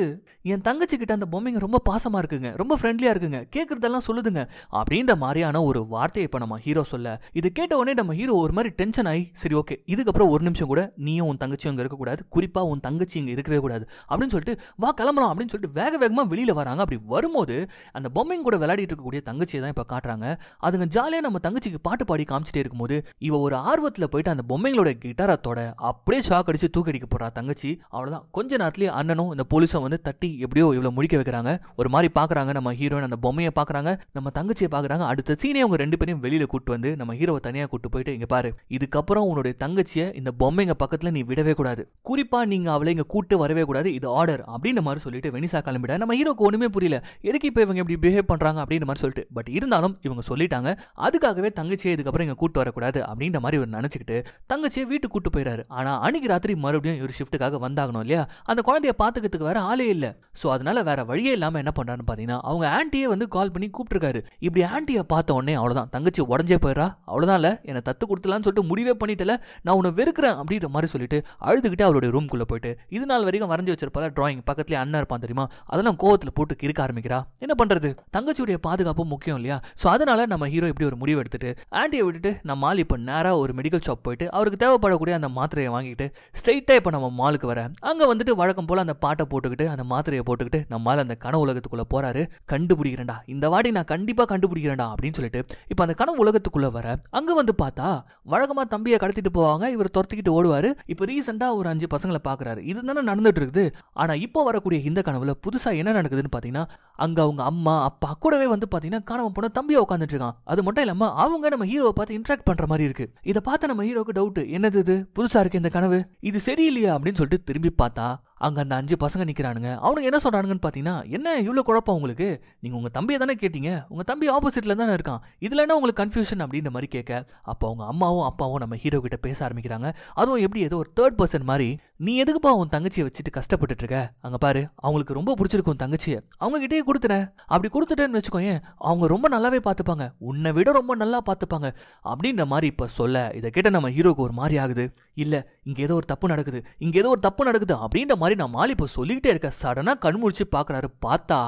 என் தங்கச்சி கிட்ட அந்த பொம்மைங்க ரொம்ப பாசமாக இருக்குங்க, ரொம்ப ஃப்ரெண்ட்லியாக இருக்குங்க, கேட்குறதெல்லாம் சொல்லுதுங்க அப்படின்ற மாதிரியான ஒரு வார்த்தையை இப்போ நம்ம ஹீரோ சொல்ல இது கேட்ட உடனே நம்ம ஹீரோ ஒரு மாதிரி டென்ஷன் ஆகி சரி ஓகே இதுக்கப்புறம் ஒரு நிமிஷம் கூட நீயும் உன் தங்கச்சியும் இங்கே இருக்கக்கூடாது, குறிப்பாக உன் தங்கச்சி இங்கே இருக்கவே கூடாது அப்படின்னு சொல்லிட்டு வா கிளம்பலாம் அப்படின்னு சொல்லிட்டு வேக வேகமாக வெளியில் வராங்க. அப்படி வரும்போது அந்த பொம்மைங்க கூட விளையாடிட்டு இருக்கக்கூடிய தங்கச்சியை தான் இப்போ காட்டுறாங்க. அதுங்க ஜாலியாக நம்ம தங்கச்சிக்கு பாட்டு பாடி காமிச்சிட்டே இருக்கும்போது இவ ஒரு ஆர்வத்தில் போயிட்டு அந்த பொம்மைங்களோட கிட்டாரத்தோட அப்படியே ஷாக் அடிச்சு தூக்கடிக்க போறா தங்கச்சி. அவ்வளோதான் கொஞ்ச நேரத்துலேயே அண்ணனும் இந்த போலீஸும் வந்து தட்டி எப்படியோ இவ்வளோ முடிக்க வைக்கிறாங்க. ஒரு மாதிரி பார்க்குறாங்க நம்ம ஹீரோயின் அந்த பொம்மையை பார்க்குறாங்க, நம்ம தங்கச்சியை பார்க்குறாங்க. அடுத்த சீனே அவங்க 2 பேரையும் வெளியில் கூட்டு வந்து நம்ம ஹீரோவை தனியாக கூட்டு போயிட்டு இங்கே பாரு இதுக்கப்புறம் உன்னுடைய தங்கச்சியை இந்த பொம்மைங்க பக்கத்தில் நீ விடவே கூடாது, குறிப்பாக நீங்கள் அவளை இங்கே கூட்டு வரவே கூடாது, இது ஆர்டர் அப்படின்ற மாதிரி சொல்லிட்டு வெனிசா கிளம்பிட. நம்ம ஹீரோக்கு ஒன்றுமே புரியல எதுக்கு இப்போ இவங்க இப்படி பிஹேவ் பண்ணுறாங்க அப்படின்ற மாதிரி சொல்லிட்டு. பட் இருந்தாலும் இவங்க சொல்லிட்டாங்க அதுக்காகவே தங்கச்சியை இதுக்கப்புறம் இங்கே கூட்டு வரக்கூடாது அப்படின்ற மாதிரி இவர் நினச்சிக்கிட்டு தங்கச்சியை வீட்டுக்கு கூட்டு போயிடாரு. ஆனால் அன்னைக்கு ராத்திரி மறுபடியும் இவர் ஷிஃப்ட்டுக்காக வந்தாகணும் இல்லையா, அந்த குழந்தைய பார்த்துக்கிறதுக்கு வேற ஆளே இல்லை. ஸோ அதனால வேற வழியே இல்லாமல் என்ன பண்ணுறான்னு பார்த்தீங்கன்னா அவங்க ஆன்ட்டியை வந்து கால் பண்ணி கூப்பிட்டுருக்காரு. இப்படி ஆன்ட்டியை பார்த்த உடனே அவ்வளோதான் தங்கச்சி உடஞ்சே போயிடா, அவ்வளோதான் இல்லை என்னை தத்து கொடுத்துலான்னு சொல்லிட்டு முடிவே பண்ணிட்டல, நான் உன்னை வெறுக்கிறேன் அப்படின்ற மாதிரி சொல்லிட்டு அழுதுகிட்டு அவளுடைய ரூம்குள்ளே போயிட்டு இது நாள் வரைக்கும் வரைஞ்சி வச்சிருப்பால டிராயிங் பக்கத்துலேயே அண்ணன் இருப்பான் தெரியுமா, அதெல்லாம் கோவத்தில் போட்டு கிறுக்க ஆரம்பிக்கிறா. என்ன பண்ணுறது, தங்கச்சியுடைய பாதுகாப்பு முக்கியம் இல்லையா. ஸோ அதனால நம்ம ஹீரோ இப்படி ஒரு முடிவு எடுத்துட்டு ஆன்ட்டியை விட்டுட்டு நம்ம மால் இப்போ நேராக ஒரு மெடிக்கல் ஷாப் போயிட்டு அவருக்கு தேவைப்படக்கூடிய அந்த மாத்திரையை வாங்கிட்டு ஸ்ட்ரைட்டாக இப்போ நம்ம மாலுக்கு வர அங்கே வந்துட்டு வழக்கம் போல் அந்த பாட்டை போட்டுக்கிட்டு அந்த மாத்திரையை போட்டுக்கிட்டு நம்மால் அந்த கனவு உலகத்துக்குள்ளே போறாரு. கண்டுபிடிக்கிறேன்டா இந்த வாட்டி நான் கண்டிப்பாக கண்டுபிடிக்கிறேன்டா அப்படின்னு சொல்லிட்டு இப்போ அந்த கனவு உலகத்துக்குள்ளே வர அங்கே வந்து பார்த்தா வழக்கமாக தம்பியை கடத்திட்டு போவாங்க, இவர் துரத்திக்கிட்டு ஓடுவார். இப்போ ரீசெண்டாக ஒரு 5 பசங்களை பார்க்குறாரு, இது தானே நடந்துட்டு இருக்குது. ஆனால் இப்போ வரக்கூடிய இந்த கனவுல புதுசாக என்ன நடக்குதுன்னு பார்த்தீங்கன்னா அங்கே அவங்க அம்மா அப்பா கூடவே வந்து பார்த்தீங்கன்னா காணாம போன தம்பியை உட்காந்துட்டு இருக்கான். அது மட்டும் இல்லாமல் அவங்க நம்ம ஹீரோவை பார்த்து இன்ட்ராக்ட் பண்ணுற மாதிரி இருக்கு. இதை பார்த்து நம்ம ஹீரோக்கு டவுட் என்னது இது புதுசாக இருக்கு இந்த கனவு, இது சரியில்லையா அப்படின்னு சொல்லிட்டு திரும்பி பார்த்தா அங்கே அந்த 5 பசங்க நிற்கிறானுங்க. அவனுங்க என்ன சொல்கிறானுங்கன்னு பார்த்தீங்கன்னா என்ன இவ்வளோ குழப்பம் உங்களுக்கு, நீங்கள் உங்கள் தம்பியை தானே கேட்டீங்க, உங்கள் தம்பி ஆப்போசிட்டில் தானே இருக்கான், இதில் என்ன உங்களுக்கு கன்ஃபியூஷன் அப்படின்ற மாதிரி கேட்க அப்போ அவங்க அம்மாவும் அப்பாவும் நம்ம ஹீரோ கிட்ட பேச ஆரம்பிக்கிறாங்க. அதுவும் எப்படி ஏதோ ஒரு 3rd பர்சன் மாதிரி நீ எதுக்குப்பா உன் தங்கச்சியை வச்சுட்டு கஷ்டப்பட்டுட்டு இருக்க, அங்கே பாரு அவங்களுக்கு ரொம்ப பிடிச்சிருக்கும் தங்கச்சியை அவங்க கிட்டே கொடுத்துறேன், அப்படி கொடுத்துட்டேன்னு வச்சுக்கோங்க அவங்க ரொம்ப நல்லாவே பார்த்துப்பாங்க, உன்னை விட ரொம்ப நல்லா பார்த்துப்பாங்க அப்படின்ற மாதிரி இப்போ சொல்ல இதை கேட்ட நம்ம ஹீரோக்கு ஒரு மாதிரி ஆகுது. இல்லை இங்கே ஏதோ ஒரு தப்பு நடக்குது, இங்கே ஏதோ ஒரு தப்பு நடக்குது அப்படின்ற மாதிரி நான் மாலி இப்போ சொல்லிக்கிட்டே இருக்க. சடனாக கண் முழிச்சு பார்க்குறாரு, பார்த்தா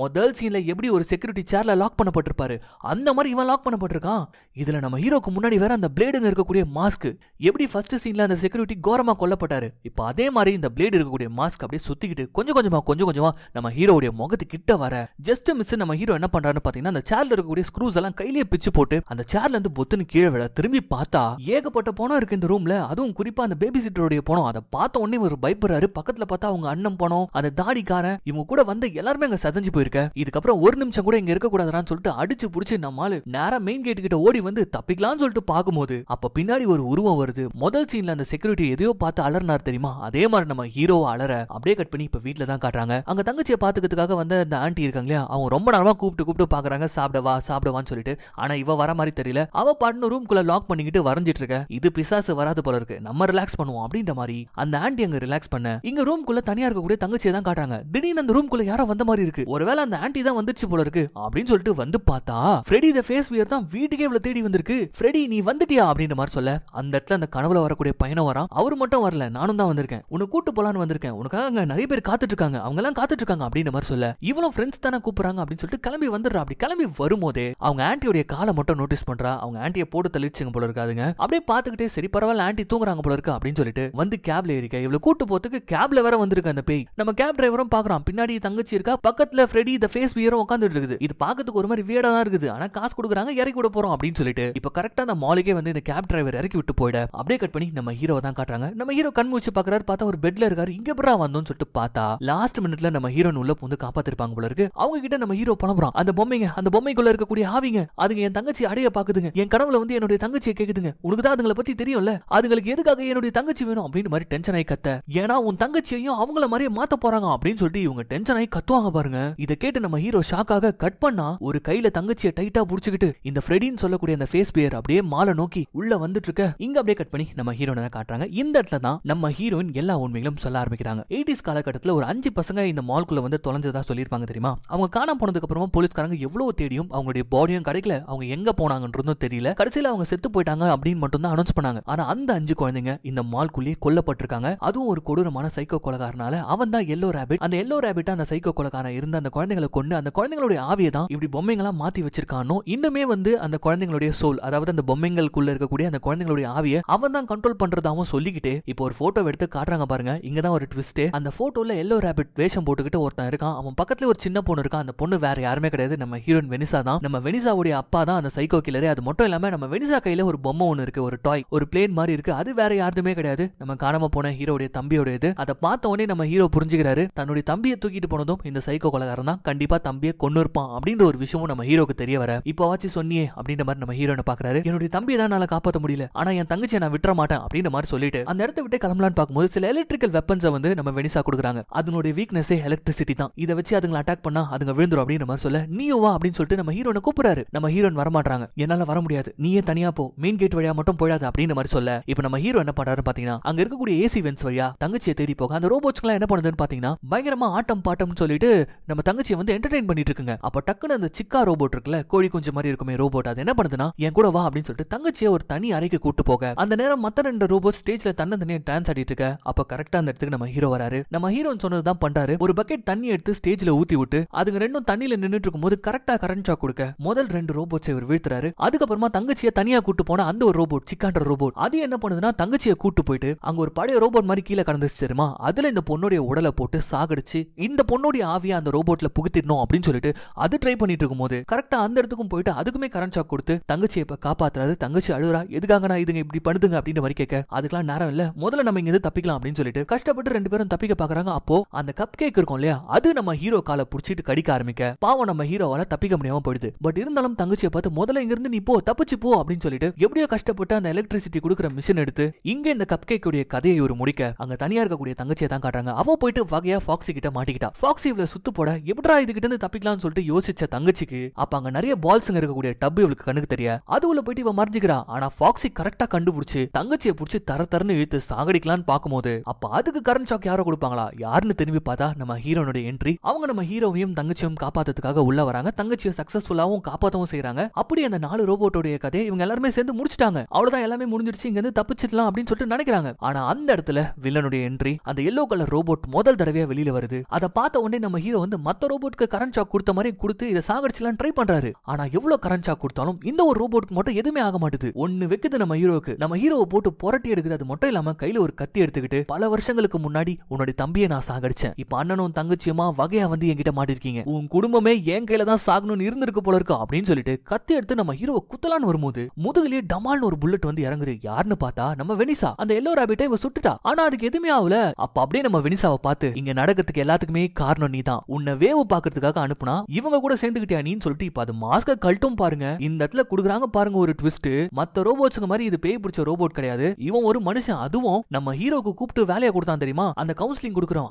முதல் சீனில் எப்படி ஒரு செக்யூரிட்டி சேர்ல லாக் பண்ணப்பட்டிருப்பாரு அந்த மாதிரி இவன் லாக் பண்ணப்பட்டிருக்கான். இதில் நம்ம ஹீரோக்கு முன்னாடி வேற அந்த பிளேடுங்க இருக்கக்கூடிய மாஸ்க், எப்படி ஃபர்ஸ்ட் சீனில் அந்த செக்யூரிட்டி கோரமாக கொல்லப்பட்டாரு இப்போ அதே மாதிரி இந்த பிளேடு இருக்கக்கூடிய மாஸ்க் அப்படியே சுத்திக்கிட்டு கொஞ்சம் கொஞ்சமா நம்ம ஹீரோடைய முகத்து கிட்ட வர ஜஸ்ட் மிஸ் நம்ம ஹீரோ என்ன பண்றாருன்னு பார்த்தீங்கன்னா அந்த சேர்ல இருக்கக்கூடிய ஸ்க்ரூஸ் எல்லாம் கையிலேயே பிச்சு போட்டு அந்த சேர்ல இருந்து பொத்துன்னு கீழே விட திரும்பி பார்த்தா ஏகப்பட்ட பணம் இருக்கு இந்த ரூம்ல. அதுவும் குறிப்பா அந்த பேபி சிட்டருடைய பணம். அதை பார்த்த உடனே ஒரு பயப்படுறாரு. பக்கத்துல பார்த்தா அவங்க அண்ணன் பணம், அந்த தாடிக்காரன், இவங்க கூட வந்த எல்லாருமே அங்க சதஞ்சு போயிருக்க, இதுக்கப்புறம் ஒரு நிமிஷம் கூட இங்க இருக்க கூடாதான்னு சொல்லிட்டு அடிச்சு புடிச்சு நம்மால நேரா மெயின் கேட் கிட்ட ஓடி வந்து தப்பிக்கலாம்னு சொல்லிட்டு பாக்கும்போது அப்ப பின்னாடி ஒரு உருவம் வருது. முதல் சீன்ல அந்த செக்யூரிட்டி எதையோ பார்த்து அலர்னார் தெரியுமா, அதே மாதிரி நம்ம ஹீரோவை அலற அப்படியே கட் பண்ணி இப்ப வீட்ல தான் காட்டுறாங்க. அங்க தங்கச்சியை பாத்துக்கிறதுக்காக வந்த அந்த ஆண்டி இருக்காங்க இல்லையா, அவங்க ரொம்ப நேரமா கூப்பிட்டு பாக்குறாங்க சாப்பிடவான்னு சொல்லிட்டு. ஆனா இவ வர மாதிரி தெரியல. அவ பாட்டு ரூம்குள்ள லாக் பண்ணிக்கிட்டு வரைஞ்சிட்டு இருக்க. இது பிசாசு வராது போல இருக்கு, நம்ம ரிலாக்ஸ் பண்ணுவோம் அப்படின்ற மாதிரி அந்த ஆண்டி அங்க ரிலாக்ஸ் பண்ண இங்க ரூம்குள்ள தனியா இருக்கக்கூடிய தங்கச்சியை தான் காட்டுறாங்க. திடீர்னு அந்த ரூம்குள்ள யாரோ வந்த மாதிரி இருக்கு. ஒருவேளை அந்த ஆண்டி தான் வந்துச்சு போல இருக்கு அப்படின்னு சொல்லிட்டு வந்து பார்த்தா ஃப்ரெடி தி ஃபேஸ் வியர் தான் வீட்டுக்கே இவ்வளவு தேடி வந்திருக்கு. ஃப்ரெடி நீ வந்துட்டியா அப்படின்ற மாதிரி சொல்ல அந்த இடத்துல அந்த கனவுல வரக்கூடிய பையனும் வரான். அவரு மட்டும் வரல, நானும் தான் வந்திருக்கேன், உன்னை கூட்டு போலான்னு வந்திருக்கேன், உனக்காக அங்க நிறைய பேர் காத்துட்டு இருக்காங்க, அவங்க எல்லாம் காத்துட்டு இருக்காங்க அப்படின்ற மாதிரி சொல்ல இவளும் ஃப்ரெண்ட்ஸ் தானே கூப்பிடுறாங்க அப்படின்னு சொல்லிட்டு கிளம்பி வந்துடுறா. அப்படி கிளம்பி வரும்போதே அவங்க ஆண்டியோட காலை மட்டும் நோட்டீஸ் பண்றா. அவங்க ஆண்டியை போட்டு தள்ளிச்சுங்க போல இருக்காதுங்க. அப்படியே பாத்துக்கிட்டே சரி பரவாயில்ல ஆண்டி தூங்குறாங்க போல இருக்கு அப்படின்னு சொல்லிட்டு வந்து கேப்ல ஏறிக்க. இவ்வளவு கூட்டு போறதுக்கு கேப்ல வேற வந்திருக்கு அந்த பேய். நம்ம கேப் டிரைவரும் பாக்குறான், பின்னாடி தங்கச்சி இருக்கா, பக்கத்துல ஃப்ரெடி தி ஃபேஸ் வியரும் உட்கார்ந்துட்டு இருக்குது. இது பாக்கிறதுக்கு ஒரு மாதிரி வியர்டா தான் இருக்குது. ஆனா காசு கொடுக்குறாங்க, இறக்கி விட போறோம் அப்படின்னு சொல்லிட்டு இப்ப கரெக்டா அந்த மாலுக்கே வந்து இந்த கேப் டிரைவர் இறக்கி விட்டு போயிட அப்படியே கட் பண்ணி நம்ம ஹீரோவை தான் காட்டுறாங்க. நம்ம ஹீரோ கண் மூச்சு பாக்குறாரு, பார்த்தா ஒரு பெட்ல இருக்காரு. இங்க எப்படா வந்தோம்னு சொல்லிட்டு பார்த்தா லாஸ்ட் மினிட்ல நம்ம ஹீரோன் உள்ள வந்து காப்பாத்திருப்பாங்க போல இருக்கு. அவங்க கிட்ட நம்ம ஹீரோ புலம்புறான், அந்த பொம்மைங்க, அந்த பொம்மைக்குள்ள இருக்கக்கூடிய ஆவிங்க அதுங்க என் தங்கச்சி அடைய பாக்குதுங்க, என் கனவுல வந்து என்னுடைய தங்கச்சியை கேக்குதுங்க, உனக்கு தான் அதுங்களை பத்தி தெரியும்ல, அதுங்களுக்கு எதுக்காக என்னுடைய தங்கச்சி வேணும் அப்படின்னு மாதிரி டென்ஷன் ஆகி கத்த. ஏன்னா உன் தங்கச்சியையும் அவங்கள மாதிரியே மாத்த போறாங்க அப்படின்னு சொல்லிட்டு இவங்க டென்ஷன் ஆகி கத்துவாங்க பாருங்க. இதை கேட்டு நம்ம ஹீரோ ஷாக்காக கட் பண்ணா ஒரு கையில தங்கச்சியை டைட்டா புடிச்சுக்கிட்டு இந்த ஃப்ரெடின்னு சொல்லக்கூடிய அந்த ஃபேஸ் பியர் அப்படியே மாலை நோக்கி உள்ள வந்துட்டு இருக்க. இங்க அப்படியே கட் பண்ணி நம்ம ஹீரோனை தான் காட்டுறாங்க. இந்த இடத்துல தான் நம்ம ஹீரோயின் எல்லா உண்மைகளும் சொல்ல ஆரம்பிக்கிறாங்க. 80s காலகட்டத்தில் ஒரு 5 பசங்க இந்த மால்குள்ள வந்து தொலைஞ்சதா சொல்லியிருப்பாங்க தெரியுமா. அவங்க காணாம போனதுக்கு அப்புறமா போலீஸ்காரங்க எவ்வளவு தேடியும் அவங்களுடைய பாடியும் கிடைக்கல, அவங்க எங்க போனாங்கன்றதும் தெரியல. கடைசியில அவங்க செத்து போயிட்டாங்க அப்படின்னு மட்டும் தான் அனௌன்ஸ் பண்ணாங்க. ஆனா அந்த 5 குழந்தைங்க இந்த மால்குள்ளேயே கொல்லப்பட்டிருக்காங்க. அதுவும் ஒரு கொடூரமான சைக்கோ கொலைகாரனால. அவன் தான் எல்லோ ரேபிட். அந்த எல்லோ ரேபிட் அந்த சைக்கோ கொலைகாரன் இருந்த அந்த குழந்தைகளை கொண்டு அந்த குழந்தைகளுடைய ஆவியை தான் இப்படி பொம்மைகளா மாத்தி வச்சிருக்கானோ. இன்னுமே வந்து அந்த குழந்தைகளுடைய சோல், அதாவது அந்த பொம்மைகளுக்குள்ள இருக்கக்கூடிய அந்த குழந்தைகளுடைய ஆவியை அவன் தான் கண்ட்ரோல் பண்றதாவும் சொல்லிக்கிட்டு இப்போ ஒரு போட்டோ எடுத்து காட்டுறாங்க பாருங்க. இங்க தான் ஒரு ட்விஸ்ட். அந்த போட்டோல எல்லோ ரேபிட் வேஷம் போட்டுக்கிட்டு ஒருத்தன் இருக்கான். அவன் பக்கத்துல ஒரு சின்ன பொண்ணு இருக்கா. அந்த பொண்ணு வேற யாருமே கிடையாது, நம்ம ஹீரோயின் வெனிசா தான். நம்ம வெனிசாவுடைய அப்பா தான் அந்த சைக்கோ கில்லரே. அது மட்டும் இல்லாம நம்ம வெனிசா கையில ஒரு பொம்மை ஒன்னு இருக்கு, ஒரு டாய், ஒரு பிளேன் மாதிரி இருக்கு. அது வேற யாருமே கிடையாது, நம்ம காணாம போன ஹீரோடைய தம்பியோட இது. அதை பார்த்த உடனே நம்ம ஹீரோ புரிஞ்சுக்கிறாரு, தன்னுடைய தம்பியை தூக்கிட்டு போனதும் இந்த சைக்கோ கொலைகாரன் தான், கண்டிப்பா தம்பியை கொன்னு இருப்பான் அப்படின்ற ஒரு விஷயமும் நம்ம ஹீரோக்கு தெரிய வர இப்போ வாச்சு சொன்னியே அப்படின்ற மாதிரி நம்ம ஹீரோனை பாக்குறாரு. என்னுடைய தம்பியை தான் என்னால காப்பாற்ற முடியல, ஆனா என் தங்கச்சியை நான் விட்டுற மாட்டேன் அப்படின்ற மாதிரி சொல்லிட்டு அந்த இடத்தை விட்டு கிளம்பலான்னு பார்க்கும்போது சில எலக்ட்ரிக்கல் வெப்பன்ஸை வந்து நம்ம வெனிசா கொடுக்குறாங்க. அதனுடைய வீக்னஸே எலக்ட்ரிசிட்டி தான். இதை வச்சு அதுங்களை அட்டாக் பண்ணா அதுங்க விழுந்துரும் அப்படின்ற மாதிரி சொல்ல நீயும் வா அப்படின்னு சொல்லிட்டு நம்ம ஹீரோனை கூப்பிடுறாரு. நம்ம ஹீரோன் வர மாட்டாங்க, என்னால வர முடியாது, நீயே தனியா போ, மெயின் கேட் வழியா மட்டும் போயிடாது அப்படின்ற மாதிரி சொல்ல இப்போ நம்ம ஹீரோ என்ன பண்றாரு பாத்தீங்கன்னா அங்க இருக்கக்கூடிய ஏசி வென்ஸ் வழியா தங்கச்சியை தேடி போக அந்த ரோபோட்ஸ்லாம் என்ன பண்ணுதுன்னு பாத்தீங்கன்னா பயங்கரமா ஆட்டம் பாட்டம்னு சொல்லிட்டு நம்ம தங்கச்சியை வந்து என்டர்டெயின் பண்ணிட்டு இருக்குங்க. அப்ப டக்குன்னு அந்த சிக்கா ரோபோட் இருக்குல்ல, கோழி குஞ்சு மாதிரி இருக்குமே ரோபோட், அது என்ன பண்ணுதுன்னா என் கூட வா அப்படின்னு சொல்லிட்டு தங்கச்சியை ஒரு தனி அறைக்கு கூட்டு போக அந்த நேரம் மத்த 2 ரோபோட் ஸ்டேஜ்ல தன்னியா டான்ஸ் ஆடிட்டு இருக்க. அப்ப கரெக்டா அந்த இடத்துக்கு நம்ம ஹீரோ வராரு. நம்ம ஹீரோன்னு சொன்னதுதான் பண்றாரு. ஒரு பக்கெட் தண்ணி எடுத்து ஸ்டேஜ்ல ஊத்தி விட்டு அதுங்க ரெண்டும் தண்ணியில நின்னுட்டு இருக்கும்போது கரெக்டா கரண்ட் ஷாக் கொடுக்க முதல் 2 ரோபோட்ஸை இவர் வீழ்த்துறாரு. அதுக்கப்புறமா தங்கச்சியை தனியா கூட்டு போன அந்த ஒரு ரோபோட், சிக்கான்ற ரோபோட், அது என்ன பண்ணுதுன்னா தங்கச்சியை கூட்டு போயிட்டு அங்க ஒரு பழைய ரோபோட் மாதிரி கீழே கடந்துச்சு தெரியுமா, அதுல இந்த பொண்ணுடைய உடலை போட்டு சாகடிச்சு இந்த பொண்ணுடைய ஆவியா அந்த ரோபோட்ல புகுத்திடணும் அப்படின்னு சொல்லிட்டு அது ட்ரை பண்ணிட்டு இருக்கும்போது கரெக்டா அந்த இடத்துக்கும் போயிட்டு அதுக்குமே கரண்ட் ஷாக் கொடுத்து தங்கச்சியை இப்ப காப்பாத்துறாரு. தங்கச்சி அழுறா, எதுக்காக நான் இதுங்க இப்படி பண்ணுதுங்க அப்படின்ற மாதிரி கேட்க அதுக்கெல்லாம் நேரம் இல்ல, முதல்ல நம்ம இங்க தப்பிக்கலாம் அப்படின்னு சொல்லிட்டு கஷ்டப்பட்டு 2 பேரும் தப்பிக்க பாக்குறாங்க. அப்போ அந்த கப் கேக் இருக்கும் இல்லையா, அது நம்ம ஹீரோ காலை புடிச்சிட்டு கடிக்க ஆரம்பிக்க பாவம் நம்ம ஹீரோவால தப்பிக்க முடியாம போயிடுது. பட் இருந்தாலும் தங்கச்சியை பார்த்து முதல்ல இங்க இருந்து நீ போ, தப்பிச்சு போ அப்படின்னு சொல்லிட்டு எப்படியோ கஷ்டப்பட்டு அந்த எலக்ட்ரிசிட்டி கொடுக்குற மிஷின் எடுத்து இங்க இந்த கப் கேக் உடைய கதையை ஒரு முடிக்க அங்க தனியா இருக்கக்கூடிய தங்கச்சியை தான் காட்டுறாங்க. அவ போயிட்டு வகையா ஃபாக்ஸி கிட்ட மாட்டிக்கிட்டா. ஃபாக்ஸி இவ்வளவு சுத்து போட எப்படா இதுகிட்ட இருந்து தப்பிக்கலாம்னு சொல்லிட்டு யோசிச்ச தங்கச்சிக்கு அப்ப அங்க நிறைய பால்ஸ்ங்க இருக்கக்கூடிய டப் இவளுக்கு கண்ணுக்கு தெரிய அதுக்குள்ள போயிட்டு இவ மறைஞ்சிக்கிறா. ஆனா ஃபாக்ஸி கரெக்டா கண்டுபிடிச்சு தங்கச்சியை புடிச்சு தரன்னு இழுத்து சாகடிக்கலான்னு பாக்கும்போது அப்ப அதுக்கு கரண்ட் ஷாக் யாரோ கொடுப்பாங்களா, யாருன்னு திரும்பி பார்த்தா நம்ம ஹீரோனுடைய என்ட்ரி. அவங்க நம்ம ஹீரோவையும் தங்கச்சியும் காப்பாத்துறதுக்காக உள்ள வராங்க. தங்கச்சியை சக்சஸ்ஃபுல்லாவும் காப்பாத்தவும் செய்யறாங்க. அப்படி அந்த 4 ரோபோட்டோடைய கதையை இவங்க எல்லாருமே சேர்ந்து முடிச்சிட்டாங்க. அவ்வளவுதான், எல்லாமே முடிஞ்சிருச்சு, இங்க இருந்து தப்பிச்சிடலாம் அப்படின்னு சொல்லிட்டு நினைக்கிறாங்க. ஆனா அந்த இடத்துல வில்லனுடைய என்ட்ரி. அந்த எல்லோ கலர் ரோபோட் முதல் தடவையா வெளியில வருது. அதை பார்த்த உடனே நம்ம ஹீரோ வந்து மத்த ரோபோட்க்கு கரண்ட் ஷாக் கொடுத்த மாதிரி கொடுத்து இதை சாகடிச்சலாம் ட்ரை பண்றாரு. ஆனா எவ்வளவு கரண்ட் ஷாக் கொடுத்தாலும் இந்த ஒரு ரோபோட்க்கு மட்டும் எதுவுமே ஆக மாட்டுது. ஒன்னு வைக்குது நம்ம ஹீரோக்கு. நம்ம ஹீரோவை போட்டு புரட்டி எடுக்குது. அது மட்டும் இல்லாம கையில ஒரு கத்தி எடுத்துக்கிட்டு பல வருஷங்களுக்கு முன்னாடி உன்னுடைய தம்பியை நான் சாகடிச்சேன், இப்ப அண்ணனும் தங்கச்சியுமா வகையா வந்து என்கிட்ட மாட்டிருக்கீங்க, உன் குடும்பமே என் கையில தான் சாகணும்னு இருந்திருக்கு போல இருக்கு அப்படின்னு சொல்லிட்டு கத்தி எடுத்து நம்ம ஹீரோவை குத்தலான்னு வரும்போது முதுகிலே டமால்னு ஒரு புல்லட் வந்து இறங்குது. யாருன்னு பார்த்தா நம்ம வெனிசா. அந்த எல்லோ ராபிட்டை இவ சுட்டுட்டா. ஆனா அதுக்கு எதுவுமே ஆகல. அப்ப அப்படியே நம்ம வெனிசாவை பார்த்து இங்க நடக்கிறதுக்கு எல்லாத்துக்குமே காரணம் நீதான், உன்னை வேவு பாக்குறதுக்காக அனுப்புனா இவங்க கூட சேர்ந்துக்கிட்டியா நீன்னு சொல்லிட்டு இப்ப அது மாஸ்க கழட்டும் பாருங்க. இந்த இடத்துல குடுக்குறாங்க பாருங்க ஒரு ட்விஸ்ட். மத்த ரோபோட்ஸ்க்கு மாதிரி இது பேய் பிடிச்ச ரோபோட் கிடையாது. இவன் ஒரு மனுஷன். அதுவும் நம்ம ஹீரோக்கு கூப்பிட்டு வேலையை கொடுத்தான் தெரியுமா, அந்த கவுன்சிலிங் கொடுக்குறோம்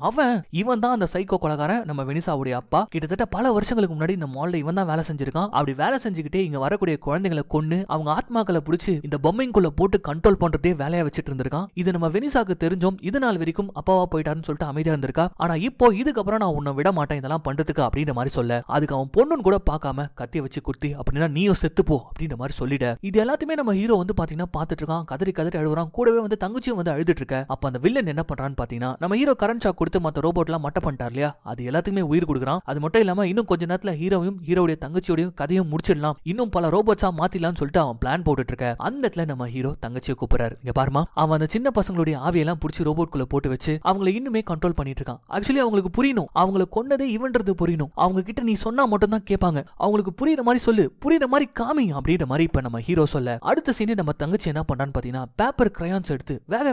இவன் தான் அந்த சைக்கோ கொலைகாரன். நம்ம வெனிசாவுடைய அப்பா கிட்டத்தட்ட பல வருஷங்களுக்கு முன்னாடி இந்த மால்ல இவன் தான் வேலை செஞ்சிருக்கான். அப்படி வேலை செஞ்சுக்கிட்டே இங்க வரக்கூடிய குழந்தைகளை கொன்னு அவங்க ஆத்மாக்களை பிடிச்சி இந்த பொம்மைக்குள்ள போட்டு கண்ட்ரோல் பண்றதே வேலையா வச்சிட்டு இருந்திருக்கான். இது நம்ம வெனிசாக்கு தெரிஞ்சோம். இது நாள் வரைக்கும் அப்பாவா போயிட்டாருன்னு சொல்லிட்டு அமைதியா இருந்திருக்கா. ஆனா இப்போ இதுக்கப்புறம் நான் உன்னை விட மாட்டேன் இதெல்லாம் பண்றதுக்கு அப்படின்ற மாதிரி சொல்ல, அதுக்கு அவன் பொண்ணுன்னு கூட பார்க்காம கத்திய வச்சு குத்தி அப்படின்னா நீயும் செத்து போ அப்படின்ற மாதிரி சொல்லிட. இது எல்லாத்தையுமே நம்ம ஹீரோ வந்து பாத்தீங்கன்னா பாத்துட்டு இருக்கான். கதறி கதறி அழுகுறான். கூடவே வந்து தங்கச்சியும் வந்து அழுதுட்டு இருக்க. அப்ப அந்த வில்லன் என்ன பண்றான்னு பாத்தீங்கன்னா, நம்ம ஹீரோ கரண்ட் ஷாக் கொடுத்து மத்த ரோபோட் எல்லாம் மட்ட பண்ணிட்டார் இல்லையா, அது எல்லாத்துக்குமே உயிர் கொடுக்குறான். அது மட்டும் இல்லாம இன்னும் கொஞ்ச நேரத்துல ஹீரோவையும் ஹீரோடைய தங்கச்சியோடையும் கதையும் முடிச்சிடலாம், இன்னும் பல ரோபோட்ஸா மாத்திடலாம்னு சொல்லிட்டு அவன் பிளான் போட்டுட்டு இருக்க. அந்த இடத்துல நம்ம ஹீரோ தங்கச்சியை கூப்பிடுறாரு. இங்க பாருமா, அவன் அந்த சின்ன பசங்களுடைய ஆவியெல்லாம் பிடிச்சி ரோபோட் குள்ள போட்டு வச்சு அவங்களை இன்னுமே கண்ட்ரோல் பண்ணிட்டு இருக்கான். ஆக்சுவலி அவங்களுக்கு புரியணும், அவங்களை கொன்னதே இவன்றது புரியணும். அவங்க கிட்ட நீ சொன்னா மட்டும் தான் கேட்பாங்க. அவங்களுக்கு புரியுற மாதிரி சொல்லு, புரியுற மாதிரி காமி அப்படின்ற மாதிரி இப்ப நம்ம ஹீரோ சொல்ல, அடுத்த சீனே நம்ம தங்கச்சி என்ன பண்றான்னு பாத்தீங்கன்னா பேப்பர் கிரையான்ஸ் எடுத்து வேக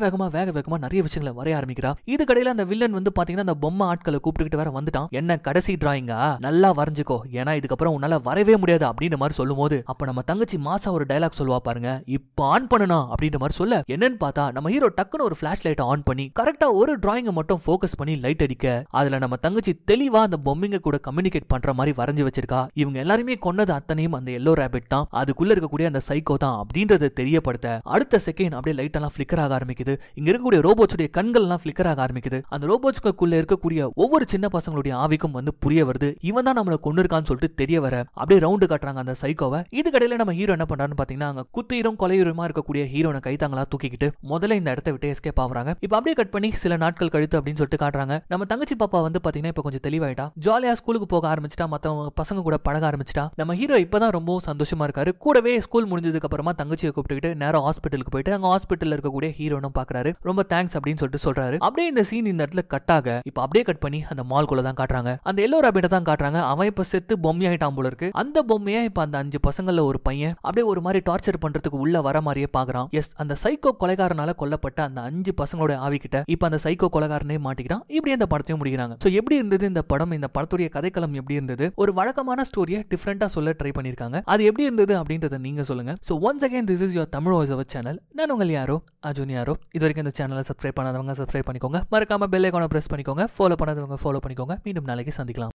வேகமா நிறைய விஷயங்களை வரைய ஆரம்பிக்கிறா. இது கடையில அந்த வில்லன் வந்து பாத்தீங்கன்னா அந்த பொம்மை ஆட்களை கூப்பிட்டுக்கிட்டு வேற வந்துட்டான். என்ன கடைசி டிராயிங்கா, நல்லா வரைஞ்சுக்கோ, ஏன்னா இதுக்கப்புறம் உன்னால வரவே முடியாது அப்படின்ற மாதிரி சொல்லும் போது அப்ப நம்ம தங்கச்சி மாசா ஒரு டயலாக் சொல்லுவா பாருங்க, இப்ப ஆன் பண்ணனா அப்படின்ற மாதிரி சொல்ல, என்னன்னு பார்த்தா நம்ம ஹீரோ டக்குன்னு ஒரு பிளாஷ் லைட்டை ஆன் பண்ணி கரெக்டா ஒரு டிராயிங்கை மட்டும் ஃபோக்கஸ் பண்ணி லைட் அடிக்க, அதுல நம்ம தங்கச்சி தெளிவா அந்த பொம்மைங்க கூட கம்யூனிகேட் பண்ற மாதிரி வரைஞ்சு வச்சிருக்கா. இவங்க எல்லாருமே கொன்னது அத்தனையும் அந்த எல்லோ ரேபிட் தான், அதுக்குள்ள இருக்கக்கூடிய அந்த சைக்கோ தான் அப்படின்றத தெரியப்படுத்த அடுத்த செகண்ட் அப்படியே லைட் எல்லாம் ஃபிளிக்கர் ஆக ஆரம்பிக்குது. இங்க இருக்கக்கூடிய ரோபோட்ஸுடைய கண்கள் எல்லாம் ஃபிளிக்கர் ஆக ஆரம்பிக்குது. அந்த ரோபோட்ஸ்க்குள்ள இருக்கக்கூடிய ஒவ்வொரு சின்ன பசங்களுடைய ஆவிக்கும் வந்து புரிய வருது, இவன் தான் நம்மள கொன்னிருக்கான்னு சொல்லிட்டு தெரிய வர அப்படியே ரவுண்டு காட்டுறாங்க அந்த சைக்கோவை. இது கடையில நம்ம ஹீரோ என்ன பண்றான்னு பாத்தீங்கன்னா, அங்க குத்தீரும் கொலையுரமா இருக்கக்கூடிய ஹீரோனை கைத்தாங்களா தூக்கிக்கிட்டு முதல்ல இந்த இடத்தை விட்டு எஸ்கேப் ஆகுறாங்க. இப்ப அப்படியே கட் பண்ணி சில நாட்கள் கழித்து அப்படின்னு சொல்லிட்டு காட்டுறாங்க. நம்ம தங்கச்சி பாப்பா வந்து பாத்தீங்கன்னா இப்ப கொஞ்சம் தெளிவாயிட்டா, ஜாலியா ஸ்கூலுக்கு போக ஆரம்பிச்சிட்டா, மத்தவங்க பசங்க கூட பழக ஆரம்பிச்சிட்டா. நம்ம ஹீரோ இப்பதான் ரொம்ப சந்தோஷமா இருக்காரு. கூடவே ஸ்கூல் முடிஞ்சதுக்கு அப்புறமா தங்கச்சியை கூப்பிட்டுக்கிட்டு நேரா ஹாஸ்பிட்டலுக்கு போயிட்டு அங்க ஹாஸ்பிட்டல்ல இருக்கக்கூடிய ஹீரோனும் பாக்குறாரு. ரொம்ப தேங்க்ஸ் அப்படின்னு சொல்லிட்டு சொல்றாரு. அப்படியே இந்த சீன் இந்த இடத்துல கட் ஆக இப்ப அப்படியே கட் பண்ணி அந்த மால்குள்ள தான் காட்டுறாங்க. அந்த எல்லோ ராபிட்ட தான் காட்டுறாங்க. அவன் இப்ப செத்து பொம்மையாயிட்டான் போல இருக்கு. அந்த பொம்மையை இப்ப அந்த 5 பசங்கள்ல ஒரு பையன் அப்படியே ஒரு மாதிரி டார்ச்சர் பண்றதுக்கு உள்ள வர மாதிரியே பாக்குறான். எஸ், அந்த சைக்கோ கொலைகாரனால கொல்லப்பட்ட அந்த 5 பசங்களோட ஆவிக்கிட்ட இப்ப அந்த சைக்கோ கொலைகாரனே மாட்டிக்கிறான். இப்படி அந்த படத்தையும் முடிக்கிறாங்க. சோ எப்படி இருந்தது இந்த படம், இந்த படத்துடைய கதைக்களம் எப்படி இருந்தது, ஒரு வழக்கமான ஸ்டோரியை டிஃபரெண்டா சொல்ல ட்ரை பண்ணிருக்காங்க. அது எப்படி இருந்தது அப்படின்றத நீங்க சொல்லுங்க. So once again this is your Tamil voice over channel. நான் உங்கள் யாரோ அர்ஜுன் யாரோ. இது வரைக்கும் இந்த சேனலை சப்ஸ்கிரைப் பண்ணாதவங்க சப்ஸ்கிரைப் பண்ணிக்கோங்க. மறக்காம பெல் ஐகானை பிரஸ் பண்ணிக்கோங்க. ஃபாலோ பண்ணாதவங்க ஃபாலோ பண்ணிக்கோங்க. மீண்டும் நாளைக்கு சந்திக்கலாம்.